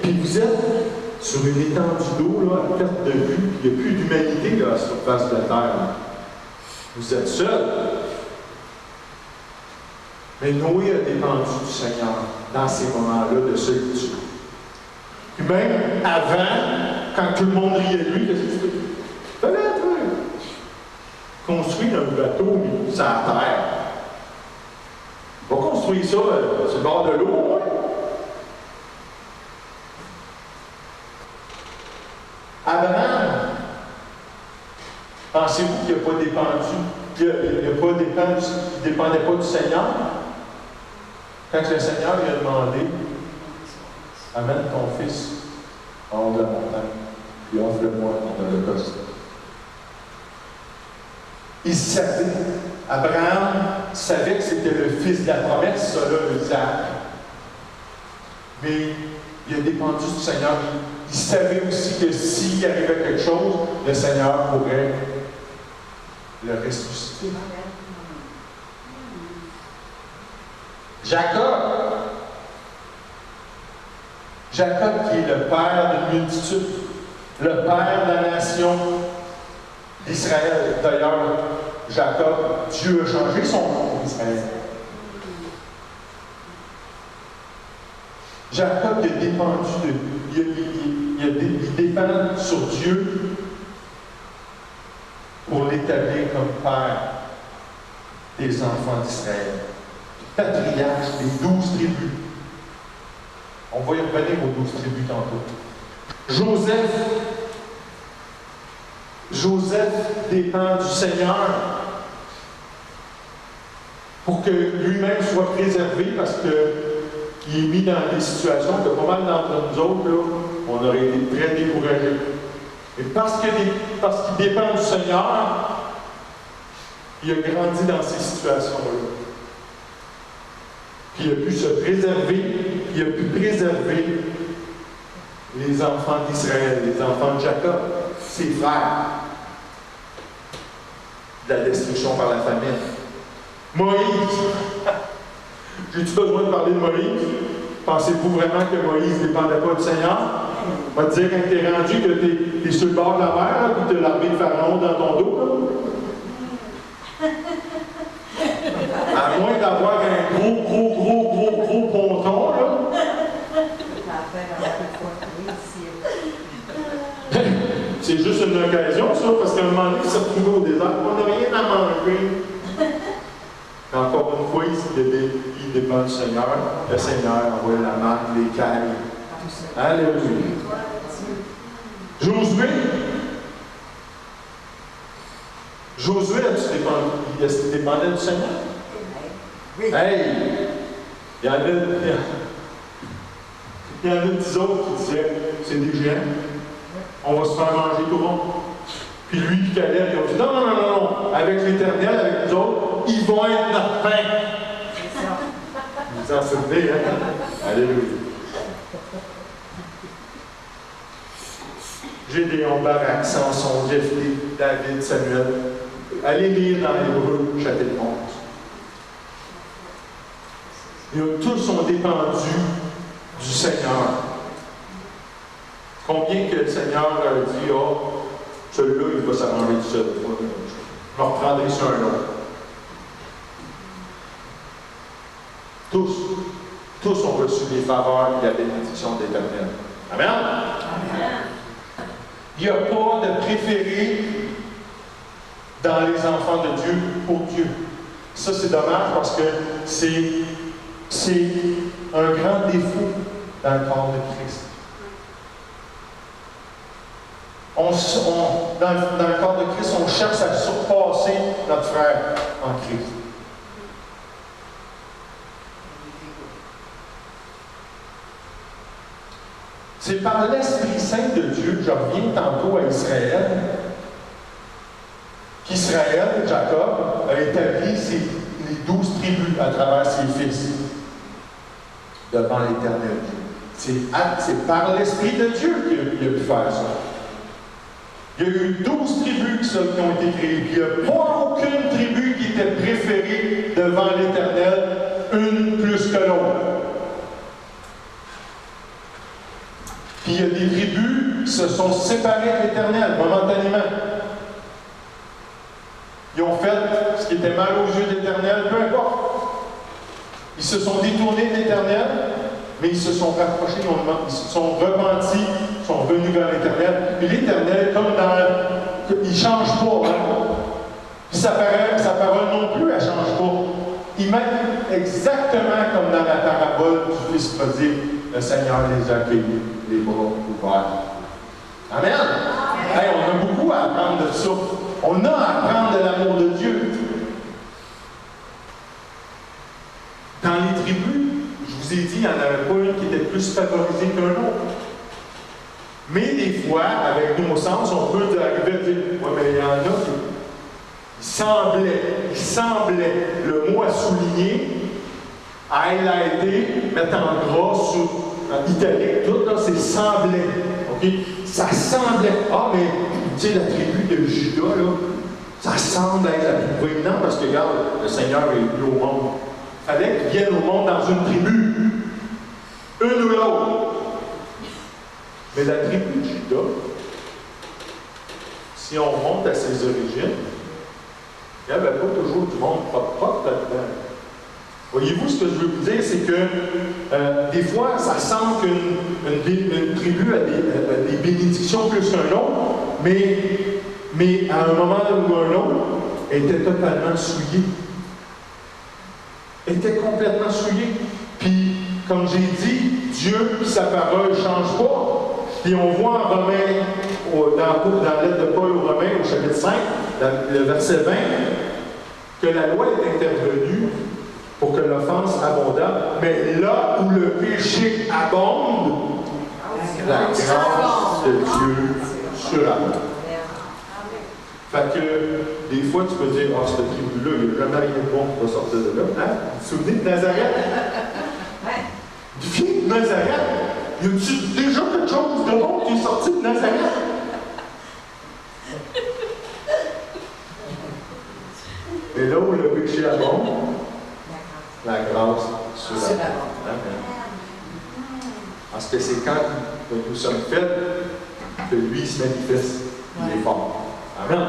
puis vous êtes sur une étendue d'eau, là, à perte de vue, il n'y a plus d'humanité là, sur la face de la terre. Là. Vous êtes seul. Mais Noé a dépendu du Seigneur dans ces moments-là de solitude. Puis même avant, quand tout le monde riait de lui, qu'est-ce que tu fais? Fallait construire un bateau sur la terre. On va construire ça sur le bord de l'eau, ouais. Abraham, pensez-vous qu'il n'a pas dépendu, qu'il ne dépendait pas du Seigneur? Quand le Seigneur lui a demandé, amène ton fils en haut de la montagne, puis offre-le-moi en holocauste. Il savait, Abraham savait que c'était le fils de la promesse, ça là, Isaac. Mais il a dépendu du Seigneur. Il savait aussi que s'il arrivait quelque chose, le Seigneur pourrait le ressusciter. Jacob qui est le père d'une multitude, le père de la nation d'Israël. D'ailleurs, Jacob, Dieu a changé son nom d'Israël. Jacob il a dépendu il dépend sur Dieu pour l'établir comme père des enfants d'Israël. Patriarche des 12 tribus. On va y revenir aux 12 tribus tantôt. Joseph dépend du Seigneur pour que lui-même soit préservé parce qu'il est mis dans des situations que pas mal d'entre nous autres, là, on aurait été très découragés. Et parce qu'il dépend du Seigneur, il a grandi dans ces situations-là. Puis il a pu se préserver, il a pu préserver les enfants d'Israël, les enfants de Jacob, ses frères, de la destruction par la famine. Moïse, j'ai-tu besoin de parler de Moïse? Pensez-vous vraiment que Moïse ne dépendait pas du Seigneur? On va te dire quand tu es rendu que tu es sur le bord de la mer, et que tu as l'armée de Pharaon dans ton dos. Là. À moins d'avoir un gros ponton, là. C'est juste une occasion, ça, parce qu'à un moment donné, il s'est retrouvé au désert, on n'a rien à manger. Mais encore une fois, il dépend du Seigneur. Le Seigneur envoie la marque, les cailles. Alléluia. Josué, est-ce qu'il dépendait du Seigneur? Oui. Hey! Il y en a 10 autres qui disaient, c'est des géants. On va se faire manger tout le monde. Puis lui, puis Caleb, ils ont dit, non. Avec l'Éternel, avec nous autres, ils vont être notre pain. Vous en souvenez, hein? Alléluia. Gédéon, Barak, Samson, Jephthé, David, Samuel. Allez lire dans l'Hébreu, chapitre 11. Ils tous ont dépendu du Seigneur. Combien que le Seigneur a dit, celui-là, il va s'arranger tout seul. Je me reprendrai sur un autre. Tous ont reçu les faveurs et la bénédiction de l'Éternel. Amen? Il n'y a pas de préféré dans les enfants de Dieu pour Dieu. Ça, c'est dommage parce que c'est un grand défaut dans le corps de Christ. Dans le corps de Christ, on cherche à surpasser notre frère en Christ. C'est par l'Esprit Saint de Dieu, je reviens tantôt à Israël, qu'Israël, Jacob, a établi les 12 tribus à travers ses fils devant l'Éternel. C'est par l'Esprit de Dieu qu'il a pu faire ça. Il y a eu 12 tribus qui ont été créées. Il n'y a pas aucune tribu qui était préférée devant l'Éternel, une plus que l'autre. Puis il y a des tribus qui se sont séparées de l'Éternel momentanément. Ils ont fait ce qui était mal aux yeux de l'Éternel, peu importe. Ils se sont détournés de l'Éternel, mais ils se sont rapprochés, ils se sont repentis, sont venus vers l'Éternel. Puis l'Éternel, comme dans... il ne change pas. Hein? Puis sa parole non plus, elle ne change pas. Il met exactement comme dans la parabole du Fils prodigue, le Seigneur les a accueillis, les bras ouverts. Amen! Hey, on a beaucoup à apprendre de ça. On a à apprendre de l'amour de Dieu. Dans les tribus, je vous ai dit, il n'y en avait pas une qui était plus favorisée qu'un autre. Mais des fois, avec nos sens, on peut arriver à dire, ouais, mais il y en a qui semblait, le mot à souligner, highlighter, mettre en gras, en italique, tout, là, c'est semblait. OK? Ça semblait. Ah, mais, tu sais, la tribu de Juda, là, ça semble être la plus prégnante parce que, regarde, le Seigneur est venu au monde. Il fallait qu'il vienne au monde dans une tribu. Une ou l'autre. Mais la tribu de Juda, si on remonte à ses origines, il n'y avait pas toujours du monde propre là-dedans. Voyez-vous, ce que je veux vous dire, c'est que des fois, ça semble qu'une tribu a des bénédictions plus qu'un autre, mais à un moment ou un autre, elle était totalement souillée. Elle était complètement souillée. Puis, comme j'ai dit, Dieu et sa parole ne changent pas. Puis on voit en Romains, dans la lettre de Paul aux Romains, au chapitre 5, le verset 20, que la loi est intervenue pour que l'offense abondât, mais là où le péché abonde, la grâce de Dieu surabonde. Fait que, des fois, tu peux dire, ah, cette tribu-là, il n'y a jamais rien de bon qui va sortir de là. Hein? Vous vous souvenez de Nazareth? Du film de Nazareth? Y a-t-il déjà quelque chose de bon qui est sorti de Nazareth? Et là où le péché abonde, la grâce surabonde. Parce que c'est quand nous sommes faits que lui se manifeste. Il est fort. Amen.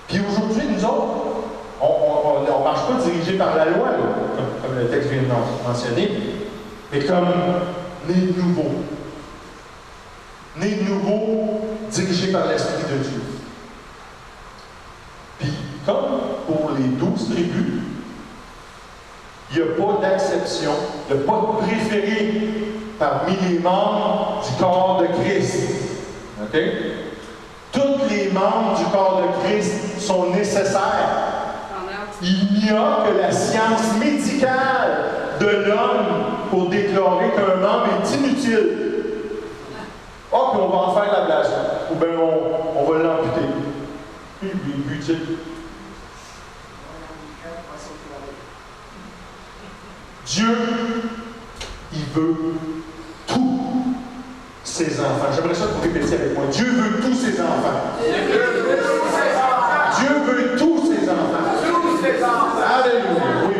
Puis aujourd'hui, nous autres, on ne marche pas dirigé par la loi, là, comme le texte vient de mentionner, mais comme né de nouveau. Né de nouveau, dirigé par l'Esprit de Dieu. Puis, comme pour les 12 tribus, il n'y a pas d'exception, il n'y a pas de préféré parmi les membres du corps de Christ. OK? Tous les membres du corps de Christ sont nécessaires. Il n'y a que la science médicale de l'homme pour déclarer qu'un membre est inutile. Ah, puis on va en faire l'ablation. Ou bien on va l'amputer. Puis, utile. Dieu, il veut tous ses enfants. J'aimerais ça que vous répétiez avec moi. Dieu veut tous ses enfants. Dieu veut tous ses enfants. Alléluia. Oui.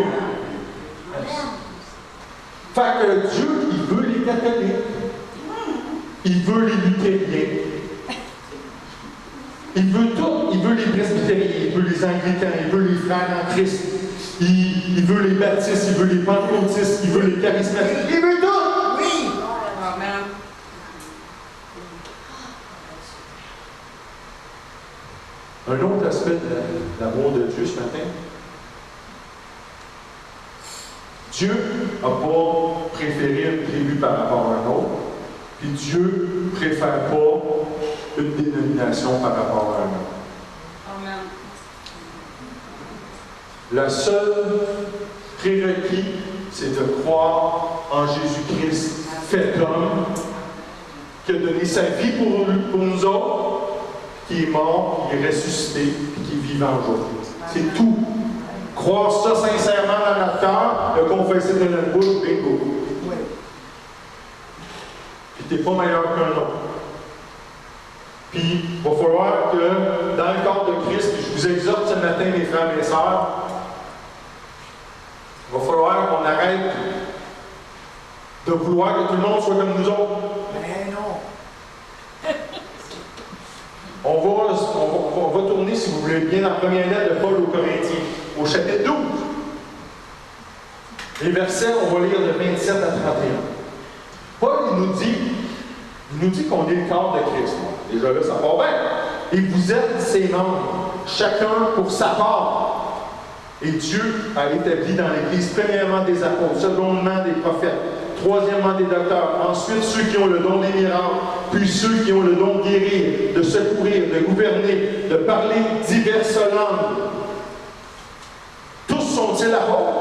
Fait que Dieu, il veut les catholiques. Il veut les luthériens. Il veut tout. Il veut les presbytériens. Il veut les anglicans. Il veut les frères en Christ. Il veut les baptistes, il veut les pentecôtistes, il veut les charismatiques, il veut tout! Oui. Amen. Un autre aspect de l'amour de Dieu ce matin. Dieu n'a pas préféré une tribu par rapport à un autre, puis Dieu ne préfère pas une dénomination par rapport à un autre. Amen. Le seul prérequis, c'est de croire en Jésus-Christ, fait homme, qui a donné sa vie pour nous autres, qui est mort, qui est ressuscité, et qui est vivant aujourd'hui. C'est tout. Croire ça sincèrement dans notre cœur, le confesser de notre bouche, bingo. Oui. Puis t'es pas meilleur qu'un autre. Puis, il va falloir que, dans le corps de Christ, je vous exhorte ce matin, mes frères et mes sœurs, il va falloir qu'on arrête de vouloir que tout le monde soit comme nous autres. Mais non. On va tourner, si vous voulez bien, dans la première lettre de Paul aux Corinthiens, au chapitre 12. Les versets, on va lire de 27 à 31. Paul, il nous dit qu'on est le corps de Christ. Déjà là, ça va bien. Et vous êtes ses membres, chacun pour sa part. Et Dieu a établi dans l'Église, premièrement des apôtres, secondement des prophètes, troisièmement des docteurs, ensuite ceux qui ont le don des miracles, puis ceux qui ont le don de guérir, de secourir, de gouverner, de parler diverses langues. Tous sont-ils apôtres?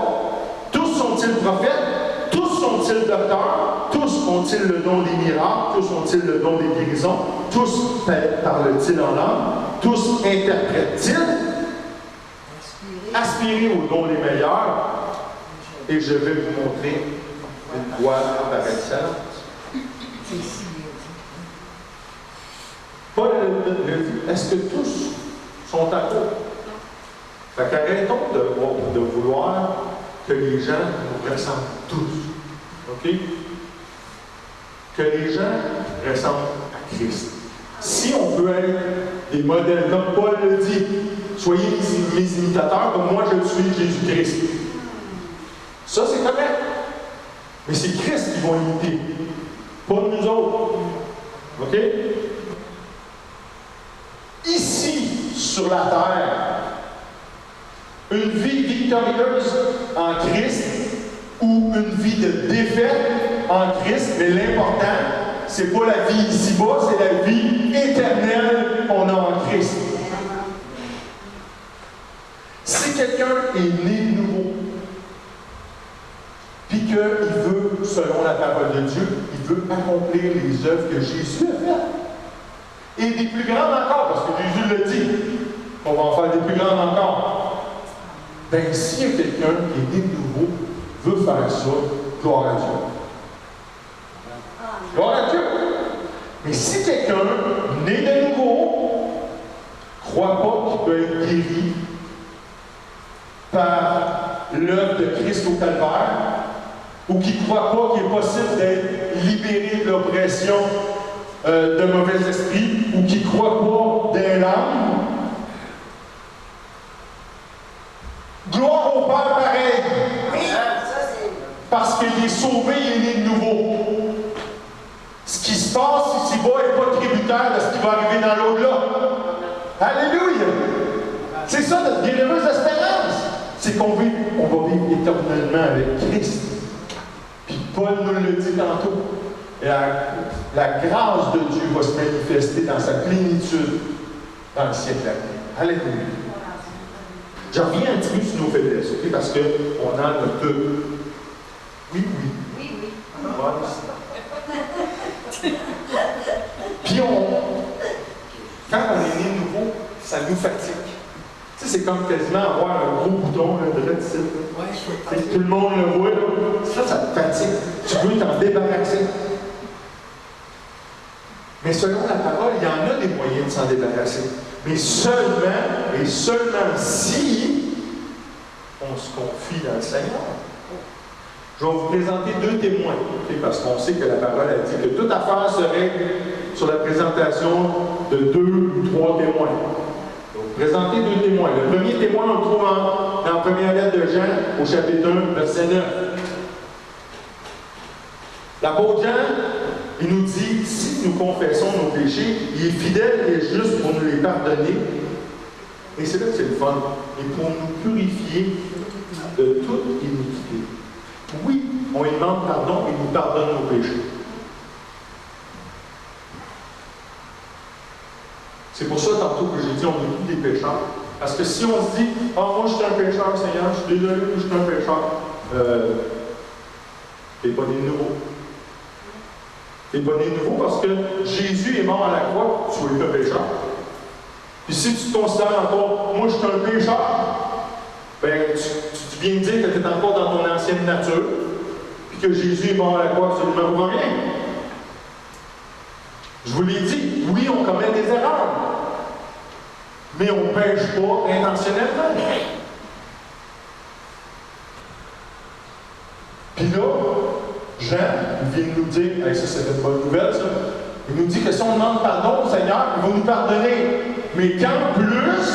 Tous sont-ils prophètes? Tous sont-ils docteurs? Tous ont-ils le don des miracles? Tous ont-ils le don des guérisons? Tous parlent-ils en langue? Tous interprètent-ils? Aspirez aux dons les meilleurs, et je vais vous montrer une voie par excellence. Paul le dit, est-ce que tous sont apôtres? Fait qu'arrêtons de vouloir que les gens nous ressemblent tous. OK? Que les gens ressemblent à Christ. Si on veut être des modèles, comme Paul le dit, soyez mes imitateurs comme moi je suis Jésus-Christ. Ça, c'est correct. Mais c'est Christ qui va imiter, pas nous autres. OK? Ici, sur la terre, une vie victorieuse en Christ ou une vie de défaite en Christ, mais l'important, c'est pas la vie ici-bas, c'est la vie éternelle qu'on a en Christ. Si quelqu'un est né de nouveau, puis qu'il veut, selon la parole de Dieu, il veut accomplir les œuvres que Jésus a faites, et des plus grandes encore, parce que Jésus le dit, on va en faire des plus grandes encore. Ben, s'il y a quelqu'un qui est né de nouveau, veut faire ça, gloire à Dieu. Gloire à Dieu. Mais si quelqu'un, né de nouveau, ne croit pas qu'il peut être guéri par l'œuvre de Christ au calvaire, ou qui ne croit pas qu'il est possible d'être libéré de l'oppression de mauvais esprits, ou qui ne croit pas d'un âme, gloire au Père pareil. Oui, ça c'est. Parce qu'il est sauvé, il est né de nouveau. Ce qui se passe ici-bas n'est pas tributaire de ce qui va arriver dans l'au-delà. Alléluia! C'est ça notre bienheureuse espérance. C'est qu'on va vivre éternellement avec Christ. Puis Paul nous le dit tantôt. La grâce de Dieu va se manifester dans sa plénitude dans le siècle à venir. Alléluia! Je reviens un petit peu sur nos faiblesses, okay? Parce qu'on en a deux. Oui, oui. Oui, oui. Puis quand on est né nouveau, ça nous fatigue. Tu sais, c'est comme quasiment avoir un gros bouton là, de là, ici. Ouais, Tout le monde le voit, là. Ça te fatigue. Tu veux t'en débarrasser. Mais selon la parole, il y en a des moyens de s'en débarrasser. Mais seulement, et seulement si on se confie dans le Seigneur. Je vais vous présenter deux témoins, okay, parce qu'on sait que la parole a dit que toute affaire se règle sur la présentation de 2 ou 3 témoins. Donc présenter deux témoins. Le premier témoin, on le trouve dans la première lettre de Jean, au chapitre 1, verset 9. L'apôtre Jean, il nous dit, si nous confessons nos péchés, il est fidèle et juste pour nous les pardonner. Et c'est là que c'est le fun. Et pour nous purifier de toute iniquité. Oui, on lui demande pardon et il nous pardonne nos péchés. C'est pour ça, tantôt, que j'ai dit, on est tous des pécheurs. Parce que si on se dit, « Ah, moi, je suis un pécheur, Seigneur, je suis désolé, je suis un pécheur. » t'es pas né de nouveau. T'es pas né de nouveau parce que Jésus est mort à la croix, tu es un pécheur. Puis si tu te considères encore, « Moi, je suis un pécheur. » ben, tu viens de dire que tu es encore dans ton ancienne nature, puis que Jésus est mort à la croix absolument pour rien. Je vous l'ai dit, oui, on commet des erreurs, mais on ne pêche pas intentionnellement. Puis là, Jean, il vient de nous dire, hey, ça c'est une bonne nouvelle, ça. Il nous dit que si on demande pardon au Seigneur, il va nous pardonner. Mais qu'en plus,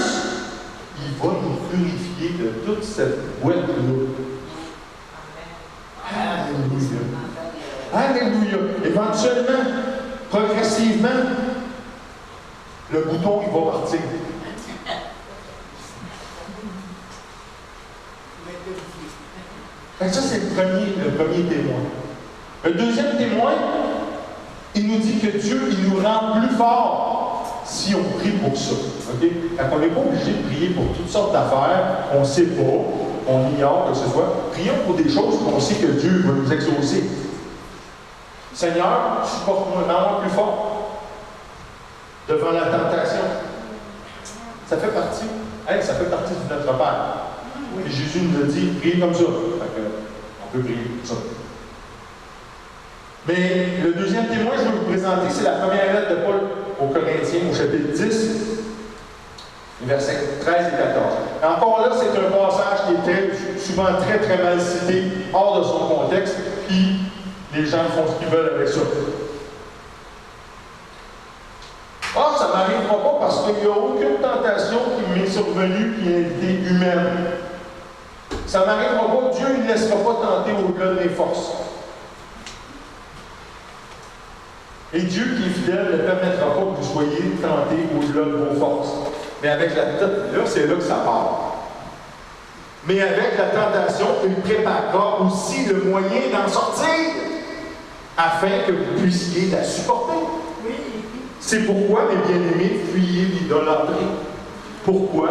il va nous purifier de toute cette boîte-là. Alléluia. Alléluia. Éventuellement, progressivement, le bouton, il va partir. Ça, c'est le premier témoin. Le deuxième témoin, il nous dit que Dieu, il nous rend plus forts si on prie pour ça. Okay? On n'est pas obligé de prier pour toutes sortes d'affaires, on ne sait pas, on ignore que ce soit. Prions pour des choses qu'on sait que Dieu va nous exaucer. Seigneur, supporte-moi, rends-moi plus fort devant la tentation. Ça fait partie de notre Père. Et Jésus nous a dit, priez comme ça. On peut prier comme ça. Mais le deuxième témoin que je vais vous présenter, c'est la première lettre de Paul aux Corinthiens, au chapitre 10, versets 13 et 14. Encore là, c'est un passage qui est souvent très, très mal cité, hors de son contexte, puis les gens font ce qu'ils veulent avec ça. Ah, ça ne m'arrivera pas parce qu'il n'y a aucune tentation qui m'est survenue qui a été humaine. Ça ne m'arrivera pas, Dieu ne laissera pas tenter au-delà de mes forces. Et Dieu qui est fidèle ne permettra pas que vous soyez tentés au-delà de vos forces. Mais avec la tentation, c'est là que ça part. Mais avec la tentation, il préparera aussi le moyen d'en sortir, afin que vous puissiez la supporter. C'est pourquoi, mes bien-aimés, fuyez l'idolâtrie. Pourquoi?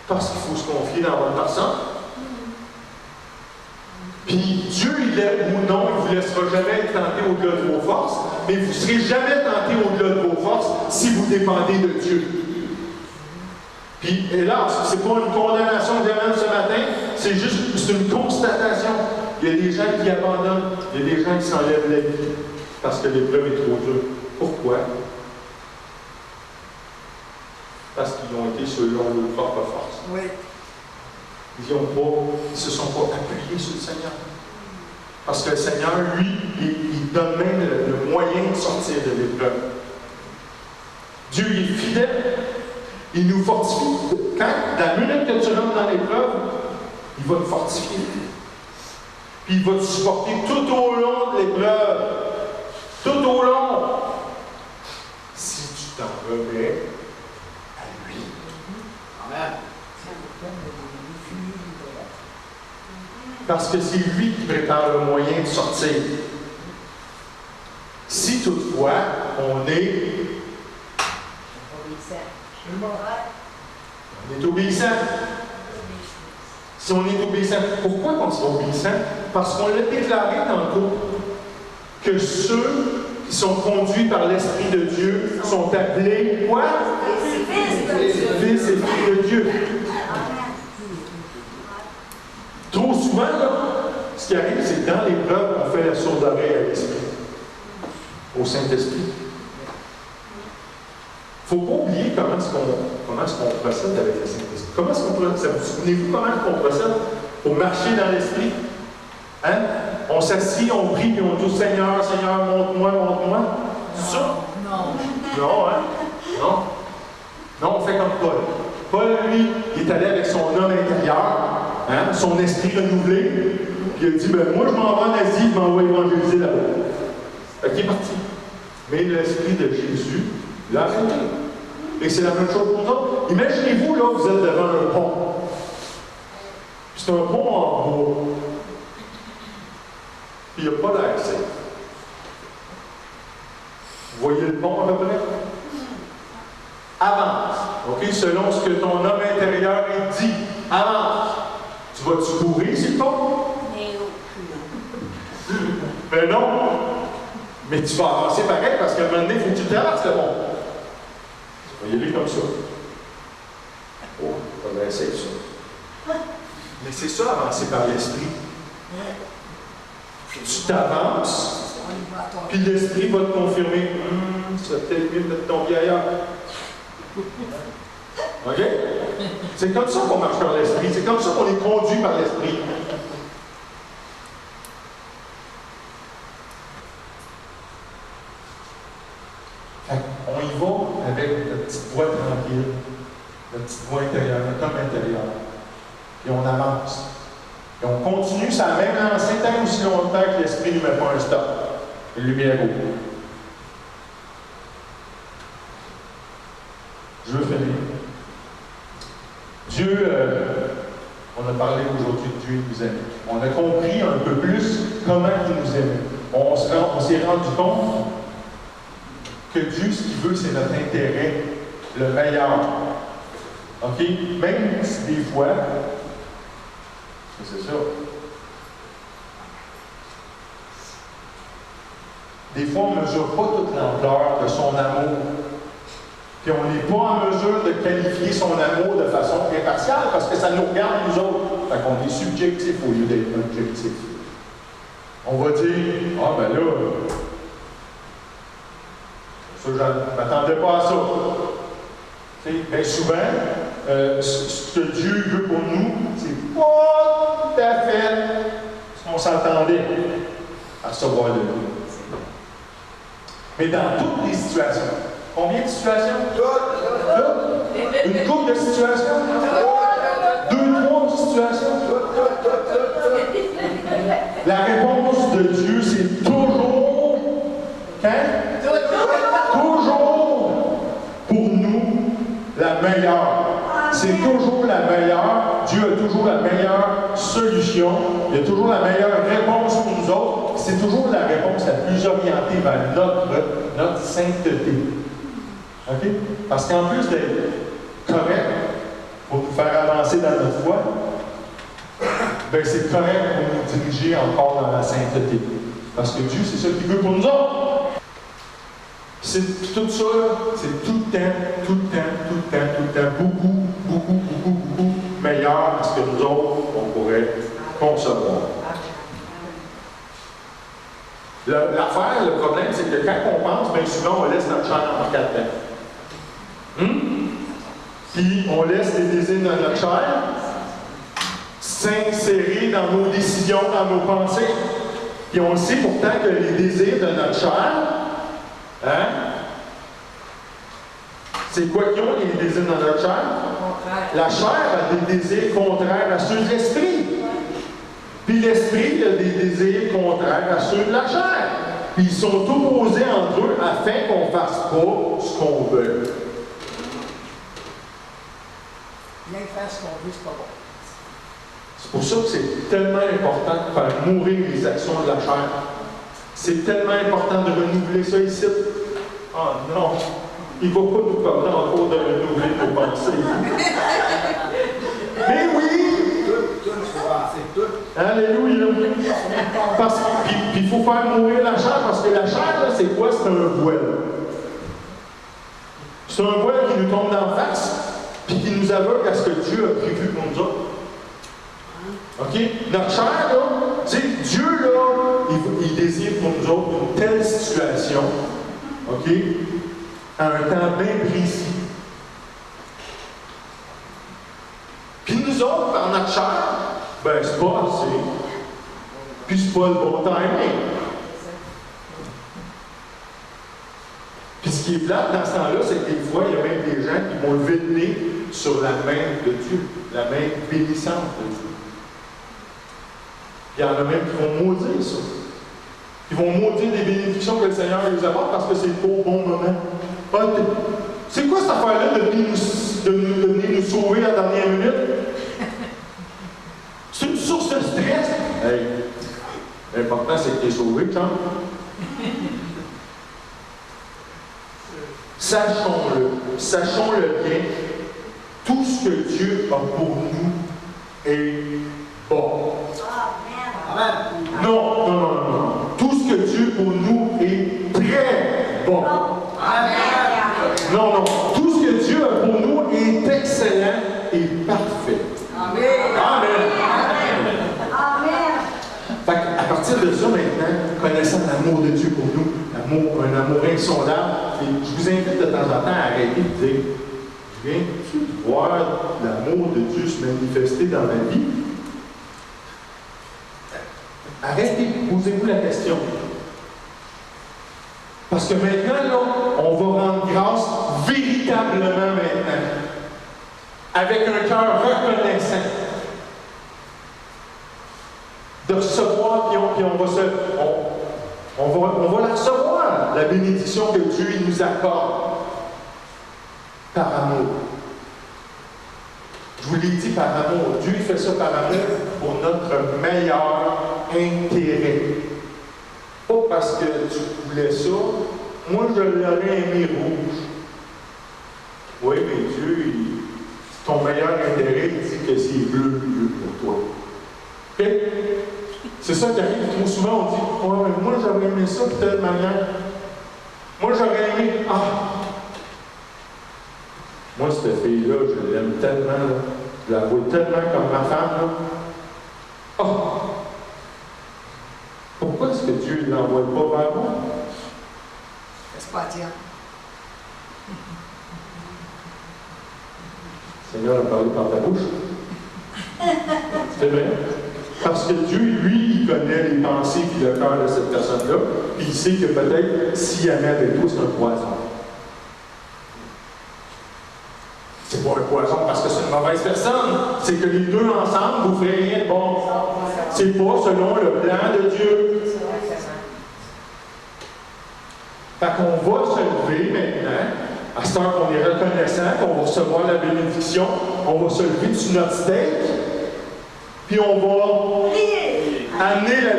Parce qu'il faut se confier dans votre personne. Puis Dieu, il est ou non, il ne vous laissera jamais être tenté au-delà de vos forces, mais vous ne serez jamais tenté au-delà de vos forces si vous dépendez de Dieu. Puis, hélas, ce n'est pas une condamnation que j'amène ce matin, c'est une constatation. Il y a des gens qui abandonnent, il y a des gens qui s'enlèvent la vie parce que l'épreuve est trop dure. Pourquoi? Parce qu'ils ont été selon leur propre force. Oui. Ils ne se sont pas appuyés sur le Seigneur. Parce que le Seigneur, lui, il donne même le moyen de sortir de l'épreuve. Dieu il est fidèle. Il nous fortifie. Quand, dans la minute que tu rentres dans l'épreuve, il va te fortifier. Puis il va te supporter tout au long de l'épreuve. Tout au long. Si tu t'en remets à lui. Amen. Parce que c'est lui qui prépare le moyen de sortir. Si toutefois, on est obéissant. Si on est obéissant, pourquoi on sera obéissant? Parce qu'on l'a déclaré tantôt que ceux qui sont conduits par l'Esprit de Dieu sont appelés quoi? Fils et filles de Dieu. Trop souvent, là, ce qui arrive, c'est que dans l'épreuve, on fait la sourde oreille à l'Esprit, au Saint-Esprit. Il ne faut pas oublier comment est-ce qu'on procède avec le Saint-Esprit. Comment est-ce qu'on procède? Vous souvenez-vous comment on procède pour marcher dans l'Esprit? Hein? On s'assied, on prie, puis on dit « Seigneur, Seigneur, montre-moi, montre-moi. » C'est ça? Non. Non, hein? Non. Non, on fait comme Paul. Paul, lui, il est allé avec son homme intérieur, hein, son esprit renouvelé, puis il a dit, ben moi, je m'en vais en Asie, je m'en vais évangéliser là-bas. Fait qu'il est parti. Mais l'esprit de Jésus l'a arrêté. Et c'est la même chose pour nous autres. Imaginez-vous, là, vous êtes devant un pont. Puis c'est un pont en bois. Puis il n'y a pas d'air safe. Vous voyez le pont à peu près? Avance. OK? Selon ce que ton homme intérieur est dit. Avance. Tu vas-tu courir sur le pont? Mais non. Mais tu vas avancer pareil parce qu'à un moment donné, il faut que tu traverses le pont. Tu vas y aller comme ça. Oh, on va essayer ça. Mais c'est ça, avancer par l'esprit. Tu t'avances, puis l'esprit va te confirmer. C'est peut-être mieux de tomber ailleurs. OK? C'est comme ça qu'on marche par l'esprit. C'est comme ça qu'on est conduit par l'esprit. On y va avec notre petite voix tranquille, notre petite voix intérieure, notre homme intérieur. Puis on avance. Et on continue sa même lancée tant aussi longtemps que l'esprit ne met pas un stop. Une lumière au bout. Je veux finir. Dieu, on a parlé aujourd'hui de Dieu, il nous aime. On a compris un peu plus comment il nous aime. On s'est rendu compte que Dieu, ce qu'il veut, c'est notre intérêt, le meilleur. OK? Même si des fois, c'est ça. Des fois, on ne mesure pas toute l'ampleur de son amour. Puis on n'est pas en mesure de qualifier son amour de façon impartiale parce que ça nous regarde nous autres. Fait qu'on est subjectif au lieu d'être objectif. On va dire, ah ben là, ça, je ne m'attendais pas à ça. Bien souvent, ce que Dieu veut pour nous, c'est pas tout à fait ce qu'on s'attendait à recevoir de lui. Mais dans toutes les situations, combien de situations? Toutes. Une couple de situations? 2, 3 situations? La réponse de Dieu, c'est toujours, toujours pour nous la meilleure. C'est toujours la meilleure. Dieu a toujours la meilleure solution. Il a toujours la meilleure réponse pour nous autres. C'est toujours la réponse la plus orientée vers notre sainteté. OK? Parce qu'en plus d'être correct pour nous faire avancer dans notre foi, ben c'est correct pour nous diriger encore dans la sainteté. Parce que Dieu, c'est ça qu'il veut pour nous autres. C'est tout ça, c'est tout le temps, beaucoup meilleur que ce que nous autres, on pourrait concevoir. L'affaire, le problème, c'est que quand on pense, bien souvent, on laisse notre chair en quatre temps. Puis on laisse les désirs de notre chair s'insérer dans nos décisions, dans nos pensées. Puis on sait pourtant que les désirs de notre chair, c'est quoi qu'ils ont, les désirs dans notre chair? La chair a des désirs contraires à ceux de l'esprit. Puis l'esprit a des désirs contraires à ceux de la chair. Puis ils sont opposés entre eux afin qu'on ne fasse pas ce qu'on veut. Bien faire ce qu'on veut, c'est pas bon. C'est pour ça que c'est tellement important de faire mourir les actions de la chair. C'est tellement important de renouveler ça ici. Ah non, il ne va pas nous parler encore de renouveler nos pensées. Mais oui! Alléluia! Puis il faut faire mourir la chair, parce que la chair, là, c'est quoi? C'est un voile. C'est un voile qui nous tombe d'en face, puis qui nous aveugle à ce que Dieu a prévu pour nous autres. OK? Notre chair, là, tu sais, Dieu, là, il désire pour nous autres une telle situation, OK? À un temps bien précis. Puis nous autres, par notre chair, ben, c'est pas assez. Puis c'est pas le bon timing. Puis ce qui est plate dans ce temps-là, c'est que des fois, il y a même des gens qui vont lever le nez sur la main de Dieu, la main bénissante de Dieu. Il y en a même qui vont maudire ça. Ils vont maudire des bénédictions que le Seigneur les apporte parce que c'est pas au bon moment. Ah, c'est quoi cette affaire-là de venir nous sauver à la dernière minute? C'est une source de stress. Hey, l'important, c'est que tu es sauvé, Jean. Sachons-le bien, tout ce que Dieu a pour nous est bon. Amen. Non. Tout ce que Dieu pour nous est très bon. Amen. Non. Tout ce que Dieu a pour nous est excellent et parfait. Amen. Fait à partir de ça, maintenant, connaissant l'amour de Dieu pour nous, un amour insondable, et je vous invite de temps en temps à arrêter de dire, viens-tu voir l'amour de Dieu se manifester dans ma vie? Arrêtez, posez-vous la question. Parce que maintenant, là, on va rendre grâce véritablement maintenant. Avec un cœur reconnaissant. De recevoir, puis on va la recevoir, la bénédiction que Dieu nous accorde par amour. Je vous l'ai dit par amour. Dieu fait ça par amour pour notre meilleur intérêt. Pas parce que tu voulais ça. Moi, je l'aurais aimé rouge. Oui, mais Dieu, ton meilleur intérêt, il dit que c'est bleu pour toi. Okay? C'est ça qui arrive trop souvent. On dit, ouais, mais moi, j'aurais aimé ça de telle manière. Moi, j'aurais aimé. Moi, cette fille-là, je l'aime tellement. Là. Je la vois tellement comme ma femme. Là. Pourquoi est-ce que Dieu ne l'envoie pas vers moi? C'est pas dire. Le Seigneur a parlé par ta bouche. C'est vrai. Parce que Dieu, lui, il connaît les pensées et le cœur de cette personne-là, puis il sait que peut-être, s'il amène avec toi, c'est un poison. C'est pas un poison parce que c'est une mauvaise personne. C'est que les deux ensemble, vous ne ferez rien de bon. C'est pas selon le plan de Dieu. Fait qu'on va se lever maintenant, à ce temps qu'on est reconnaissant, qu'on va recevoir la bénédiction, on va se lever sur notre steak, puis on va amener la